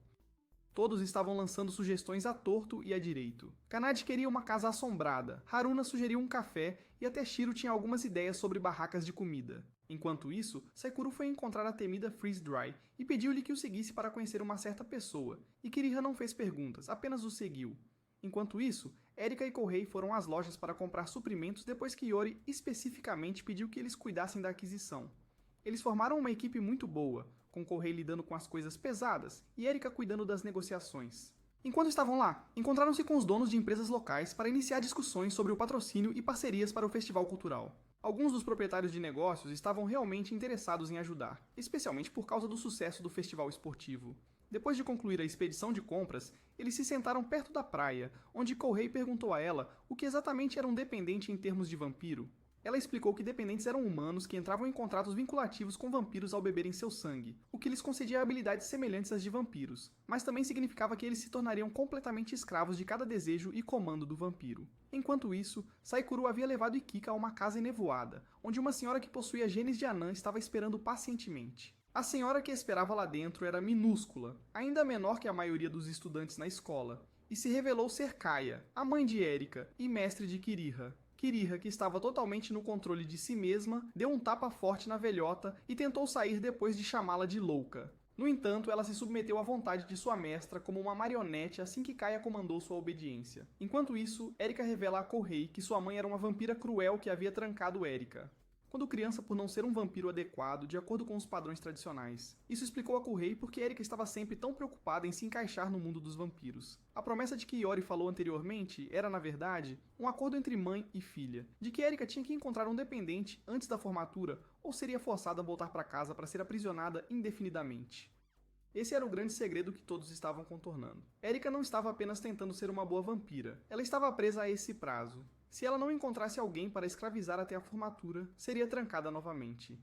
Todos estavam lançando sugestões à torto e à direito. Kanade queria uma casa assombrada, Haruna sugeriu um café e até Shiro tinha algumas ideias sobre barracas de comida. Enquanto isso, Saikuro foi encontrar a temida Freeze Dry e pediu-lhe que o seguisse para conhecer uma certa pessoa, e Kiriha não fez perguntas, apenas o seguiu. Enquanto isso, Erika e Kohei foram às lojas para comprar suprimentos depois que Iori especificamente pediu que eles cuidassem da aquisição. Eles formaram uma equipe muito boa, com Kohei lidando com as coisas pesadas e Erika cuidando das negociações. Enquanto estavam lá, encontraram-se com os donos de empresas locais para iniciar discussões sobre o patrocínio e parcerias para o festival cultural. Alguns dos proprietários de negócios estavam realmente interessados em ajudar, especialmente por causa do sucesso do festival esportivo. Depois de concluir a expedição de compras, eles se sentaram perto da praia, onde Kourei perguntou a ela o que exatamente era um dependente em termos de vampiro. Ela explicou que dependentes eram humanos que entravam em contratos vinculativos com vampiros ao beberem seu sangue, o que lhes concedia habilidades semelhantes às de vampiros, mas também significava que eles se tornariam completamente escravos de cada desejo e comando do vampiro. Enquanto isso, Saikuru havia levado Ikika a uma casa enevoada, onde uma senhora que possuía genes de anã estava esperando pacientemente. A senhora que esperava lá dentro era minúscula, ainda menor que a maioria dos estudantes na escola, e se revelou ser Kaia, a mãe de Erika e mestre de Kiriha. Kiriha, que estava totalmente no controle de si mesma, deu um tapa forte na velhota e tentou sair depois de chamá-la de louca. No entanto, ela se submeteu à vontade de sua mestra como uma marionete assim que Kaia comandou sua obediência. Enquanto isso, Erika revela a Kourei que sua mãe era uma vampira cruel que havia trancado Erika, quando criança, por não ser um vampiro adequado de acordo com os padrões tradicionais. Isso explicou a Kourei porque Erika estava sempre tão preocupada em se encaixar no mundo dos vampiros. A promessa de que Iori falou anteriormente era, na verdade, um acordo entre mãe e filha, de que Erika tinha que encontrar um dependente antes da formatura ou seria forçada a voltar para casa para ser aprisionada indefinidamente. Esse era o grande segredo que todos estavam contornando. Erika não estava apenas tentando ser uma boa vampira, ela estava presa a esse prazo. Se ela não encontrasse alguém para escravizar até a formatura, seria trancada novamente.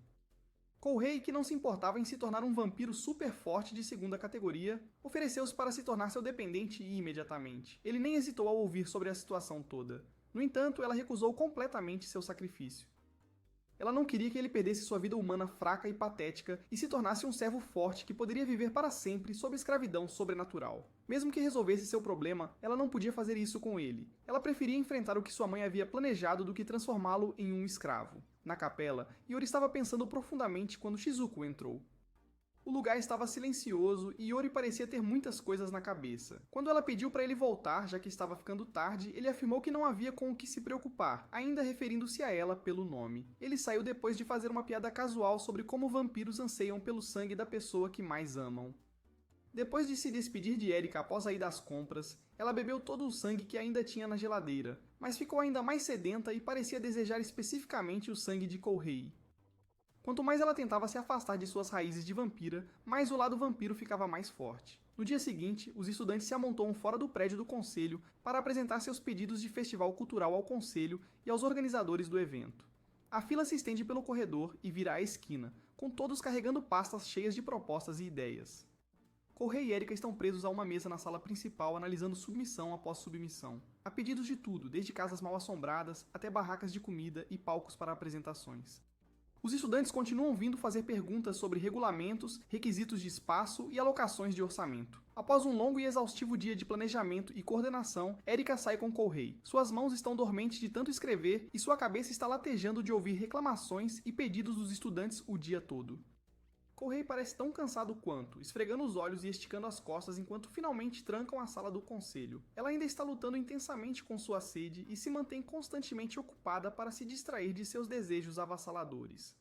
Kourei, que não se importava em se tornar um vampiro super forte de segunda categoria, ofereceu-se para se tornar seu dependente imediatamente. Ele nem hesitou ao ouvir sobre a situação toda. No entanto, ela recusou completamente seu sacrifício. Ela não queria que ele perdesse sua vida humana fraca e patética e se tornasse um servo forte que poderia viver para sempre sob escravidão sobrenatural. Mesmo que resolvesse seu problema, ela não podia fazer isso com ele. Ela preferia enfrentar o que sua mãe havia planejado do que transformá-lo em um escravo. Na capela, Iori estava pensando profundamente quando Shizuko entrou. O lugar estava silencioso e Iori parecia ter muitas coisas na cabeça. Quando ela pediu para ele voltar, já que estava ficando tarde, ele afirmou que não havia com o que se preocupar, ainda referindo-se a ela pelo nome. Ele saiu depois de fazer uma piada casual sobre como vampiros anseiam pelo sangue da pessoa que mais amam. Depois de se despedir de Erika após a ida às compras, ela bebeu todo o sangue que ainda tinha na geladeira, mas ficou ainda mais sedenta e parecia desejar especificamente o sangue de Kourei. Quanto mais ela tentava se afastar de suas raízes de vampira, mais o lado vampiro ficava mais forte. No dia seguinte, os estudantes se amontoam fora do prédio do conselho para apresentar seus pedidos de festival cultural ao conselho e aos organizadores do evento. A fila se estende pelo corredor e vira à esquina, com todos carregando pastas cheias de propostas e ideias. Kourei e Erika estão presos a uma mesa na sala principal analisando submissão após submissão. Há pedidos de tudo, desde casas mal assombradas até barracas de comida e palcos para apresentações. Os estudantes continuam vindo fazer perguntas sobre regulamentos, requisitos de espaço e alocações de orçamento. Após um longo e exaustivo dia de planejamento e coordenação, Erika sai com Kourei. Suas mãos estão dormentes de tanto escrever e sua cabeça está latejando de ouvir reclamações e pedidos dos estudantes o dia todo. Kourei parece tão cansado quanto, esfregando os olhos e esticando as costas enquanto finalmente trancam a sala do conselho. Ela ainda está lutando intensamente com sua sede e se mantém constantemente ocupada para se distrair de seus desejos avassaladores.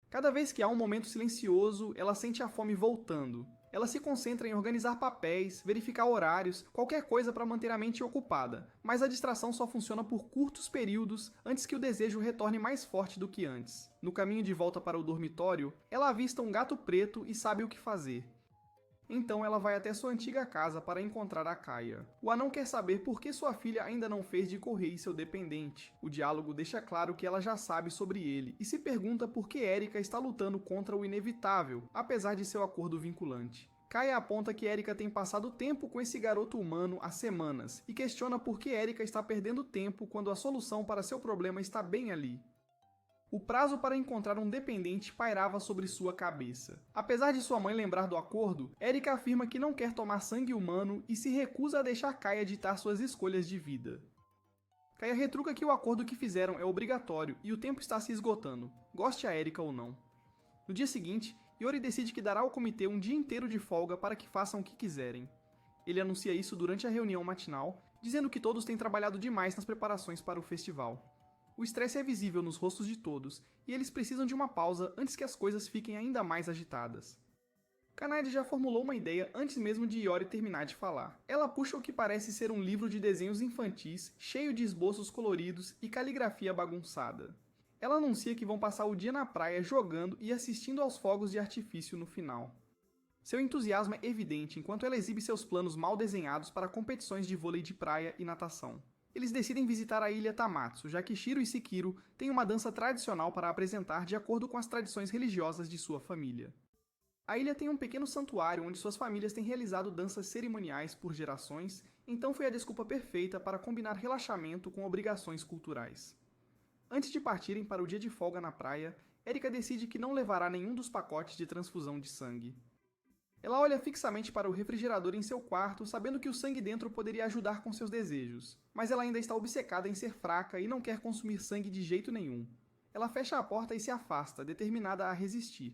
Cada vez que há um momento silencioso, ela sente a fome voltando. Ela se concentra em organizar papéis, verificar horários, qualquer coisa para manter a mente ocupada, mas a distração só funciona por curtos períodos antes que o desejo retorne mais forte do que antes. No caminho de volta para o dormitório, ela avista um gato preto e sabe o que fazer. Então ela vai até sua antiga casa para encontrar a Kaia. O anão quer saber por que sua filha ainda não fez de Kourei seu dependente. O diálogo deixa claro que ela já sabe sobre ele, e se pergunta por que Erika está lutando contra o inevitável, apesar de seu acordo vinculante. Kaia aponta que Erika tem passado tempo com esse garoto humano há semanas, e questiona por que Erika está perdendo tempo quando a solução para seu problema está bem ali. O prazo para encontrar um dependente pairava sobre sua cabeça. Apesar de sua mãe lembrar do acordo, Erika afirma que não quer tomar sangue humano e se recusa a deixar Kaia ditar suas escolhas de vida. Kaia retruca que o acordo que fizeram é obrigatório e o tempo está se esgotando, goste a Erika ou não. No dia seguinte, Iori decide que dará ao comitê um dia inteiro de folga para que façam o que quiserem. Ele anuncia isso durante a reunião matinal, dizendo que todos têm trabalhado demais nas preparações para o festival. O estresse é visível nos rostos de todos, e eles precisam de uma pausa antes que as coisas fiquem ainda mais agitadas. Kanade já formulou uma ideia antes mesmo de Iori terminar de falar. Ela puxa o que parece ser um livro de desenhos infantis, cheio de esboços coloridos e caligrafia bagunçada. Ela anuncia que vão passar o dia na praia jogando e assistindo aos fogos de artifício no final. Seu entusiasmo é evidente enquanto ela exibe seus planos mal desenhados para competições de vôlei de praia e natação. Eles decidem visitar a ilha Tamatsu, já que Shiro e Sekiro têm uma dança tradicional para apresentar de acordo com as tradições religiosas de sua família. A ilha tem um pequeno santuário onde suas famílias têm realizado danças cerimoniais por gerações, então foi a desculpa perfeita para combinar relaxamento com obrigações culturais. Antes de partirem para o dia de folga na praia, Erika decide que não levará nenhum dos pacotes de transfusão de sangue. Ela olha fixamente para o refrigerador em seu quarto, sabendo que o sangue dentro poderia ajudar com seus desejos, mas ela ainda está obcecada em ser fraca e não quer consumir sangue de jeito nenhum. Ela fecha a porta e se afasta, determinada a resistir.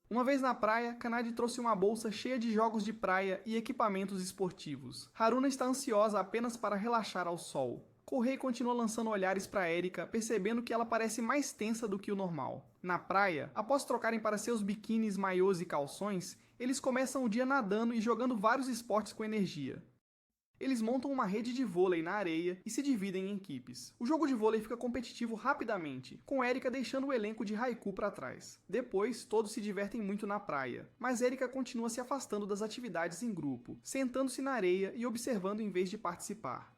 Uma vez na praia, Kanade trouxe uma bolsa cheia de jogos de praia e equipamentos esportivos. Haruna está ansiosa apenas para relaxar ao sol. Kohei continua lançando olhares para Erika, percebendo que ela parece mais tensa do que o normal. Na praia, após trocarem para seus biquínis, maiôs e calções, eles começam o dia nadando e jogando vários esportes com energia. Eles montam uma rede de vôlei na areia e se dividem em equipes. O jogo de vôlei fica competitivo rapidamente, com Erika deixando o elenco de Haikyuu para trás. Depois, todos se divertem muito na praia, mas Erika continua se afastando das atividades em grupo, sentando-se na areia e observando em vez de participar.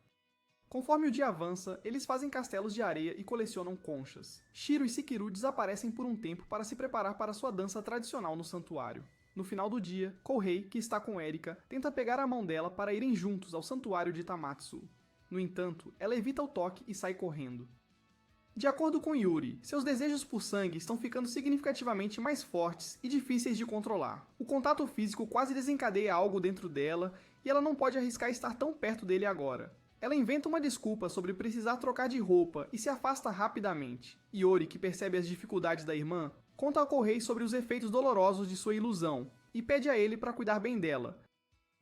Conforme o dia avança, eles fazem castelos de areia e colecionam conchas. Shiro e Sekiro desaparecem por um tempo para se preparar para sua dança tradicional no santuário. No final do dia, Kohei, que está com Erika, tenta pegar a mão dela para irem juntos ao santuário de Tamatsu. No entanto, ela evita o toque e sai correndo. De acordo com Yuri, seus desejos por sangue estão ficando significativamente mais fortes e difíceis de controlar. O contato físico quase desencadeia algo dentro dela e ela não pode arriscar estar tão perto dele agora. Ela inventa uma desculpa sobre precisar trocar de roupa e se afasta rapidamente. Yori, que percebe as dificuldades da irmã, conta a Kohei sobre os efeitos dolorosos de sua ilusão e pede a ele para cuidar bem dela.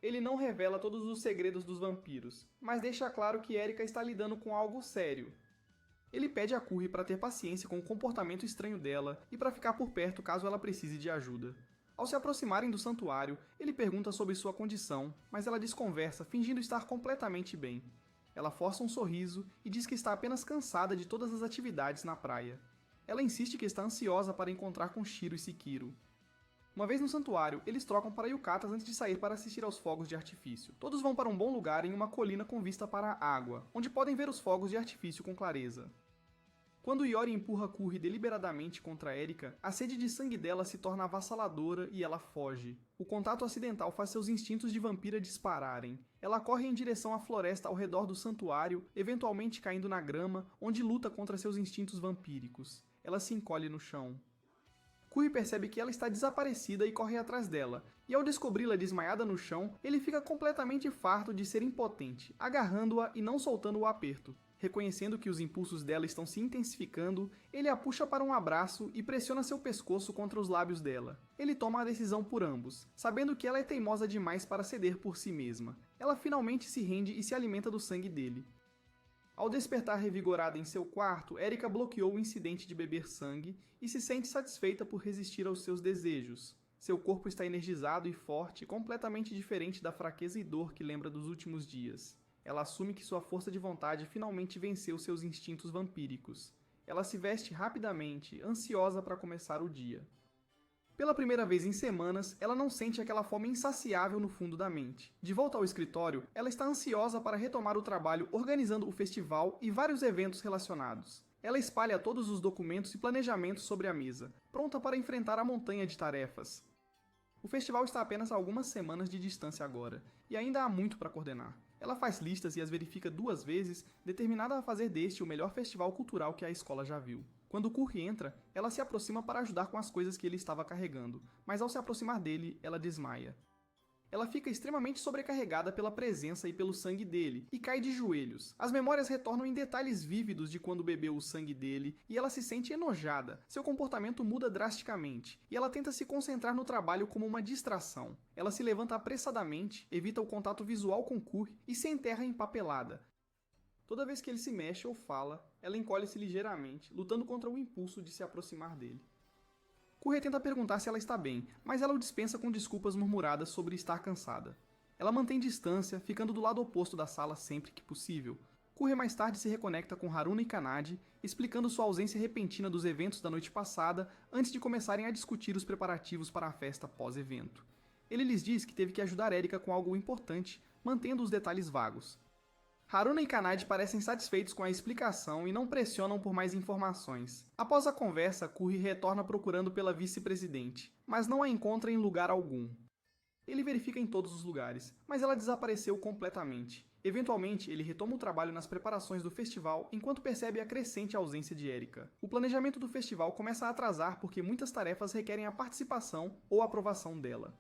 Ele não revela todos os segredos dos vampiros, mas deixa claro que Erika está lidando com algo sério. Ele pede a Kuri para ter paciência com o comportamento estranho dela e para ficar por perto caso ela precise de ajuda. Ao se aproximarem do santuário, ele pergunta sobre sua condição, mas ela desconversa, fingindo estar completamente bem. Ela força um sorriso e diz que está apenas cansada de todas as atividades na praia. Ela insiste que está ansiosa para encontrar com Shiro e Sekiro. Uma vez no santuário, eles trocam para yukatas antes de sair para assistir aos fogos de artifício. Todos vão para um bom lugar em uma colina com vista para a água, onde podem ver os fogos de artifício com clareza. Quando Yori empurra Kuri deliberadamente contra Erika, a sede de sangue dela se torna avassaladora e ela foge. O contato acidental faz seus instintos de vampira dispararem. Ela corre em direção à floresta ao redor do santuário, eventualmente caindo na grama, onde luta contra seus instintos vampíricos. Ela se encolhe no chão. Kuri percebe que ela está desaparecida e corre atrás dela, e ao descobri-la desmaiada no chão, ele fica completamente farto de ser impotente, agarrando-a e não soltando o aperto. Reconhecendo que os impulsos dela estão se intensificando, ele a puxa para um abraço e pressiona seu pescoço contra os lábios dela. Ele toma a decisão por ambos, sabendo que ela é teimosa demais para ceder por si mesma. Ela finalmente se rende e se alimenta do sangue dele. Ao despertar revigorada em seu quarto, Erika bloqueou o incidente de beber sangue e se sente satisfeita por resistir aos seus desejos. Seu corpo está energizado e forte, completamente diferente da fraqueza e dor que lembra dos últimos dias. Ela assume que sua força de vontade finalmente venceu seus instintos vampíricos. Ela se veste rapidamente, ansiosa para começar o dia. Pela primeira vez em semanas, ela não sente aquela fome insaciável no fundo da mente. De volta ao escritório, ela está ansiosa para retomar o trabalho organizando o festival e vários eventos relacionados. Ela espalha todos os documentos e planejamentos sobre a mesa, pronta para enfrentar a montanha de tarefas. O festival está apenas a algumas semanas de distância agora, e ainda há muito para coordenar. Ela faz listas e as verifica 2 vezes, determinada a fazer deste o melhor festival cultural que a escola já viu. Quando Kuri entra, ela se aproxima para ajudar com as coisas que ele estava carregando, mas ao se aproximar dele, ela desmaia. Ela fica extremamente sobrecarregada pela presença e pelo sangue dele, e cai de joelhos. As memórias retornam em detalhes vívidos de quando bebeu o sangue dele, e ela se sente enojada. Seu comportamento muda drasticamente, e ela tenta se concentrar no trabalho como uma distração. Ela se levanta apressadamente, evita o contato visual com Kuri e se enterra empapelada. Toda vez que ele se mexe ou fala, ela encolhe-se ligeiramente, lutando contra o impulso de se aproximar dele. Kuri tenta perguntar se ela está bem, mas ela o dispensa com desculpas murmuradas sobre estar cansada. Ela mantém distância, ficando do lado oposto da sala sempre que possível. Kuri mais tarde se reconecta com Haruna e Kanade, explicando sua ausência repentina dos eventos da noite passada antes de começarem a discutir os preparativos para a festa pós-evento. Ele lhes diz que teve que ajudar Erika com algo importante, mantendo os detalhes vagos. Haruna e Kanade parecem satisfeitos com a explicação e não pressionam por mais informações. Após a conversa, Curry retorna procurando pela vice-presidente, mas não a encontra em lugar algum. Ele verifica em todos os lugares, mas ela desapareceu completamente. Eventualmente, ele retoma o trabalho nas preparações do festival enquanto percebe a crescente ausência de Erika. O planejamento do festival começa a atrasar porque muitas tarefas requerem a participação ou aprovação dela.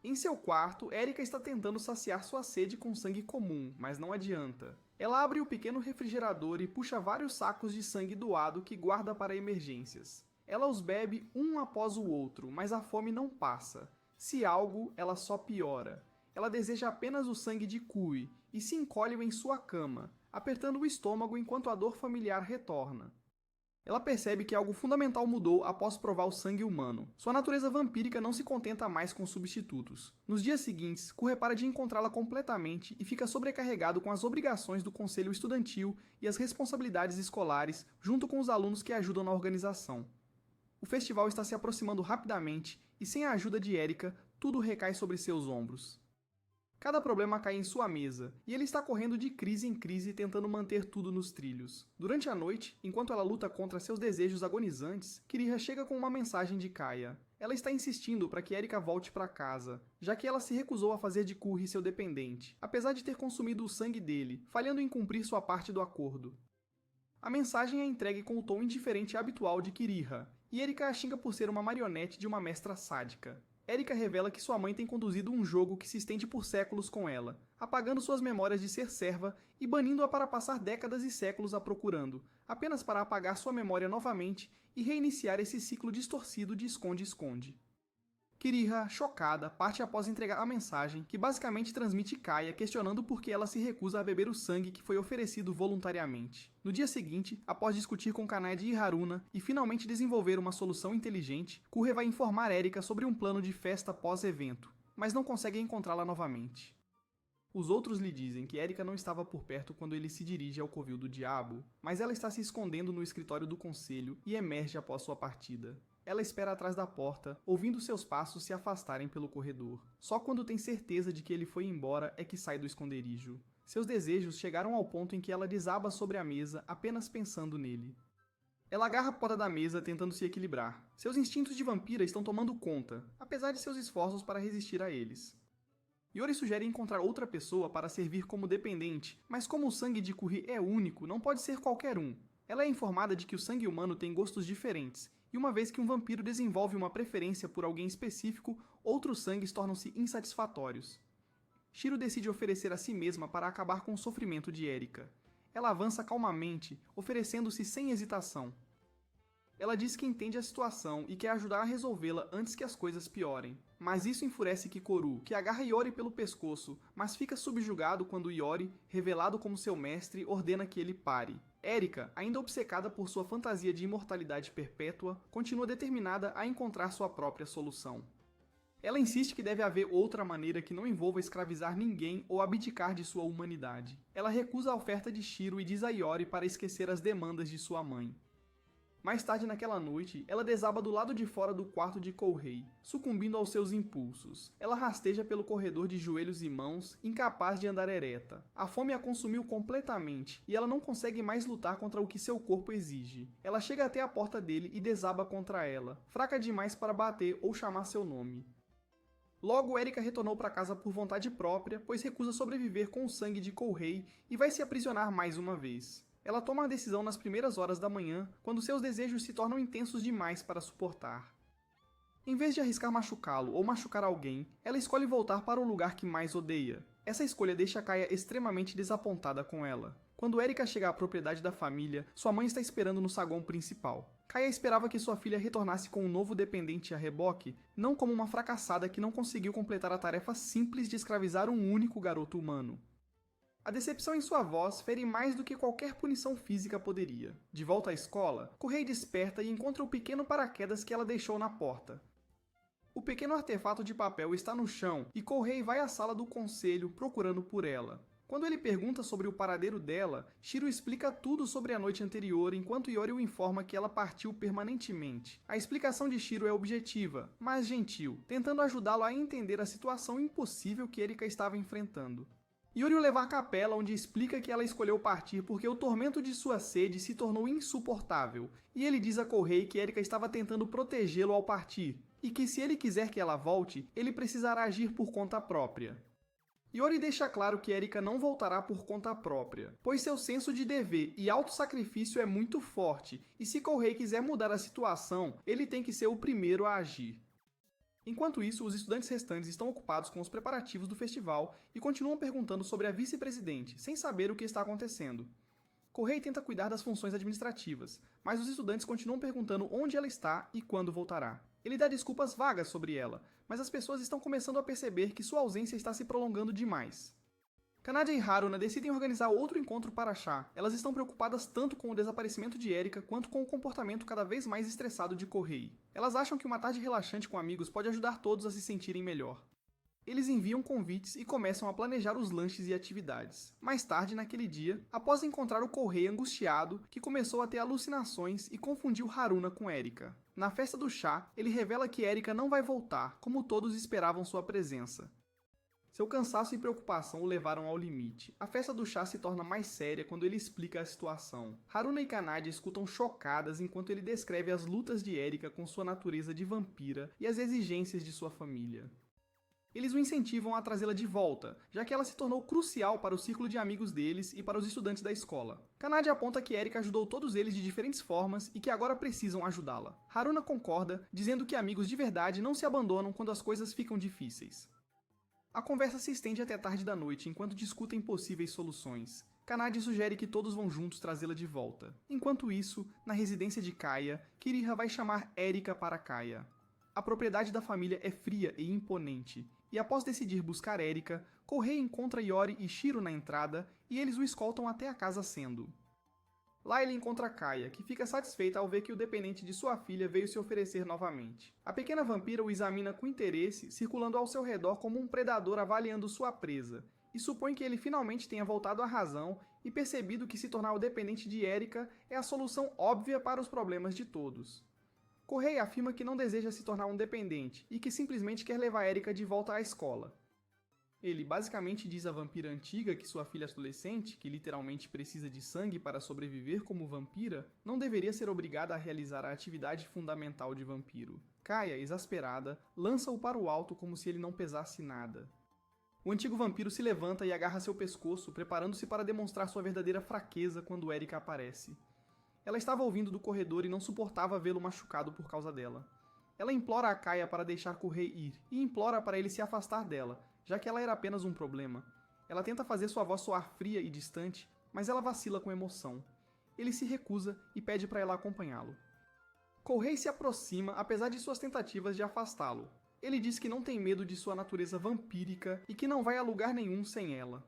Em seu quarto, Erika está tentando saciar sua sede com sangue comum, mas não adianta. Ela abre o pequeno refrigerador e puxa vários sacos de sangue doado que guarda para emergências. Ela os bebe um após o outro, mas a fome não passa. Se algo, ela só piora. Ela deseja apenas o sangue de Kui e se encolhe em sua cama, apertando o estômago enquanto a dor familiar retorna. Ela percebe que algo fundamental mudou após provar o sangue humano. Sua natureza vampírica não se contenta mais com substitutos. Nos dias seguintes, Kurre para de encontrá-la completamente e fica sobrecarregado com as obrigações do conselho estudantil e as responsabilidades escolares, junto com os alunos que ajudam na organização. O festival está se aproximando rapidamente e, sem a ajuda de Erika, tudo recai sobre seus ombros. Cada problema cai em sua mesa, e ele está correndo de crise em crise tentando manter tudo nos trilhos. Durante a noite, enquanto ela luta contra seus desejos agonizantes, Kiriha chega com uma mensagem de Kaya. Ela está insistindo para que Erika volte para casa, já que ela se recusou a fazer de Curry seu dependente, apesar de ter consumido o sangue dele, falhando em cumprir sua parte do acordo. A mensagem é entregue com o tom indiferente habitual de Kiriha, e Erika a xinga por ser uma marionete de uma mestra sádica. Erika revela que sua mãe tem conduzido um jogo que se estende por séculos com ela, apagando suas memórias de ser serva e banindo-a para passar décadas e séculos a procurando, apenas para apagar sua memória novamente e reiniciar esse ciclo distorcido de esconde-esconde. Kiriha, chocada, parte após entregar a mensagem, que basicamente transmite Kaya questionando por que ela se recusa a beber o sangue que foi oferecido voluntariamente. No dia seguinte, após discutir com Kanade e Haruna e finalmente desenvolver uma solução inteligente, Kurre vai informar Erika sobre um plano de festa pós-evento, mas não consegue encontrá-la novamente. Os outros lhe dizem que Erika não estava por perto quando ele se dirige ao Covil do Diabo, mas ela está se escondendo no escritório do conselho e emerge após sua partida. Ela espera atrás da porta, ouvindo seus passos se afastarem pelo corredor. Só quando tem certeza de que ele foi embora é que sai do esconderijo. Seus desejos chegaram ao ponto em que ela desaba sobre a mesa apenas pensando nele. Ela agarra a porta da mesa tentando se equilibrar. Seus instintos de vampira estão tomando conta, apesar de seus esforços para resistir a eles. Iori sugere encontrar outra pessoa para servir como dependente, mas como o sangue de Curry é único, não pode ser qualquer um. Ela é informada de que o sangue humano tem gostos diferentes, e uma vez que um vampiro desenvolve uma preferência por alguém específico, outros sangues tornam-se insatisfatórios. Shiro decide oferecer a si mesma para acabar com o sofrimento de Erika. Ela avança calmamente, oferecendo-se sem hesitação. Ela diz que entende a situação e quer ajudar a resolvê-la antes que as coisas piorem. Mas isso enfurece Kikoru, que agarra Iori pelo pescoço, mas fica subjugado quando Iori, revelado como seu mestre, ordena que ele pare. Erika, ainda obcecada por sua fantasia de imortalidade perpétua, continua determinada a encontrar sua própria solução. Ela insiste que deve haver outra maneira que não envolva escravizar ninguém ou abdicar de sua humanidade. Ela recusa a oferta de Shiro e diz a Iori para esquecer as demandas de sua mãe. Mais tarde naquela noite, ela desaba do lado de fora do quarto de Kourei, sucumbindo aos seus impulsos. Ela rasteja pelo corredor de joelhos e mãos, incapaz de andar ereta. A fome a consumiu completamente, e ela não consegue mais lutar contra o que seu corpo exige. Ela chega até a porta dele e desaba contra ela, fraca demais para bater ou chamar seu nome. Logo, Erika retornou para casa por vontade própria, pois recusa sobreviver com o sangue de Kourei e vai se aprisionar mais uma vez. Ela toma a decisão nas primeiras horas da manhã, quando seus desejos se tornam intensos demais para suportar. Em vez de arriscar machucá-lo ou machucar alguém, ela escolhe voltar para o lugar que mais odeia. Essa escolha deixa Kaya extremamente desapontada com ela. Quando Erika chega à propriedade da família, sua mãe está esperando no saguão principal. Kaya esperava que sua filha retornasse com um novo dependente a reboque, não como uma fracassada que não conseguiu completar a tarefa simples de escravizar um único garoto humano. A decepção em sua voz fere mais do que qualquer punição física poderia. De volta à escola, Kourei desperta e encontra o pequeno paraquedas que ela deixou na porta. O pequeno artefato de papel está no chão e Kourei vai à sala do conselho procurando por ela. Quando ele pergunta sobre o paradeiro dela, Shiro explica tudo sobre a noite anterior, enquanto Iori o informa que ela partiu permanentemente. A explicação de Shiro é objetiva, mas gentil, tentando ajudá-lo a entender a situação impossível que Erika estava enfrentando. Iori o leva à capela, onde explica que ela escolheu partir porque o tormento de sua sede se tornou insuportável, e ele diz a Kohei que Erika estava tentando protegê-lo ao partir, e que se ele quiser que ela volte, ele precisará agir por conta própria. Iori deixa claro que Erika não voltará por conta própria, pois seu senso de dever e autossacrifício é muito forte, e se Kohei quiser mudar a situação, ele tem que ser o primeiro a agir. Enquanto isso, os estudantes restantes estão ocupados com os preparativos do festival e continuam perguntando sobre a vice-presidente, sem saber o que está acontecendo. Kohei tenta cuidar das funções administrativas, mas os estudantes continuam perguntando onde ela está e quando voltará. Ele dá desculpas vagas sobre ela, mas as pessoas estão começando a perceber que sua ausência está se prolongando demais. Kanade e Haruna decidem organizar outro encontro para chá. Elas estão preocupadas tanto com o desaparecimento de Erika quanto com o comportamento cada vez mais estressado de Kohei. Elas acham que uma tarde relaxante com amigos pode ajudar todos a se sentirem melhor. Eles enviam convites e começam a planejar os lanches e atividades. Mais tarde, naquele dia, após encontrar o Kohei angustiado, que começou a ter alucinações e confundiu Haruna com Erika. Na festa do chá, ele revela que Erika não vai voltar, como todos esperavam sua presença. Seu cansaço e preocupação o levaram ao limite. A festa do chá se torna mais séria quando ele explica a situação. Haruna e Kanade escutam chocadas enquanto ele descreve as lutas de Erika com sua natureza de vampira e as exigências de sua família. Eles o incentivam a trazê-la de volta, já que ela se tornou crucial para o círculo de amigos deles e para os estudantes da escola. Kanade aponta que Erika ajudou todos eles de diferentes formas e que agora precisam ajudá-la. Haruna concorda, dizendo que amigos de verdade não se abandonam quando as coisas ficam difíceis. A conversa se estende até tarde da noite enquanto discutem possíveis soluções. Kanade sugere que todos vão juntos trazê-la de volta. Enquanto isso, na residência de Kaya, Kiriha vai chamar Erika para Kaya. A propriedade da família é fria e imponente, e após decidir buscar Erika, Kohei encontra Iori e Shiro na entrada e eles o escoltam até a casa Sendo. Lá ele encontra Kaya, que fica satisfeita ao ver que o dependente de sua filha veio se oferecer novamente. A pequena vampira o examina com interesse, circulando ao seu redor como um predador avaliando sua presa, e supõe que ele finalmente tenha voltado à razão e percebido que se tornar o dependente de Erika é a solução óbvia para os problemas de todos. Kohei afirma que não deseja se tornar um dependente e que simplesmente quer levar Erika de volta à escola. Ele basicamente diz à vampira antiga que sua filha adolescente, que literalmente precisa de sangue para sobreviver como vampira, não deveria ser obrigada a realizar a atividade fundamental de vampiro. Kaya, exasperada, lança-o para o alto como se ele não pesasse nada. O antigo vampiro se levanta e agarra seu pescoço, preparando-se para demonstrar sua verdadeira fraqueza quando Erika aparece. Ela estava ouvindo do corredor e não suportava vê-lo machucado por causa dela. Ela implora a Kaya para deixar Kohei ir, e implora para ele se afastar dela, já que ela era apenas um problema. Ela tenta fazer sua voz soar fria e distante, mas ela vacila com emoção. Ele se recusa e pede para ela acompanhá-lo. Kohei se aproxima apesar de suas tentativas de afastá-lo. Ele diz que não tem medo de sua natureza vampírica e que não vai a lugar nenhum sem ela.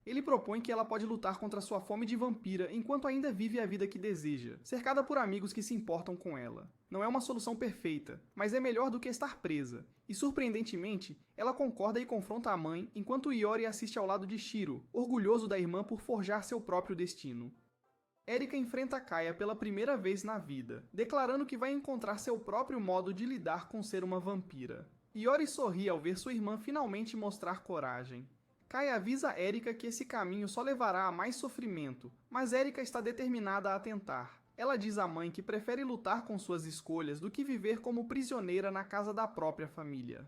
Ele propõe que ela pode lutar contra sua fome de vampira enquanto ainda vive a vida que deseja, cercada por amigos que se importam com ela. Não é uma solução perfeita, mas é melhor do que estar presa. E surpreendentemente, ela concorda e confronta a mãe enquanto Iori assiste ao lado de Shiro, orgulhoso da irmã por forjar seu próprio destino. Erika enfrenta Kaya pela primeira vez na vida, declarando que vai encontrar seu próprio modo de lidar com ser uma vampira. Iori sorri ao ver sua irmã finalmente mostrar coragem. Kaya avisa Erika que esse caminho só levará a mais sofrimento, mas Erika está determinada a tentar. Ela diz à mãe que prefere lutar com suas escolhas do que viver como prisioneira na casa da própria família.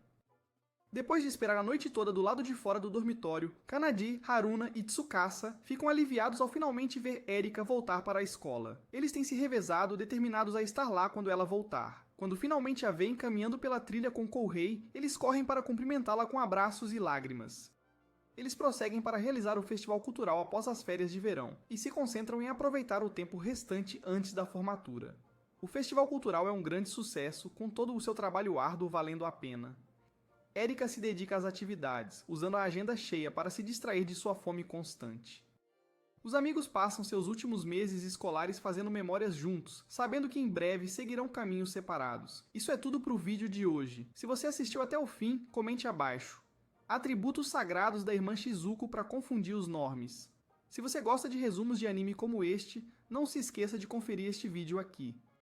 Depois de esperar a noite toda do lado de fora do dormitório, Kanade, Haruna e Tsukasa ficam aliviados ao finalmente ver Erika voltar para a escola. Eles têm se revezado, determinados a estar lá quando ela voltar. Quando finalmente a veem caminhando pela trilha com Kohei, eles correm para cumprimentá-la com abraços e lágrimas. Eles prosseguem para realizar o festival cultural após as férias de verão, e se concentram em aproveitar o tempo restante antes da formatura. O festival cultural é um grande sucesso, com todo o seu trabalho árduo valendo a pena. Erika se dedica às atividades, usando a agenda cheia para se distrair de sua fome constante. Os amigos passam seus últimos meses escolares fazendo memórias juntos, sabendo que em breve seguirão caminhos separados. Isso é tudo para o vídeo de hoje. Se você assistiu até o fim, comente abaixo. Atributos sagrados da irmã Shizuko para confundir os normies. Se você gosta de resumos de anime como este, não se esqueça de conferir este vídeo aqui.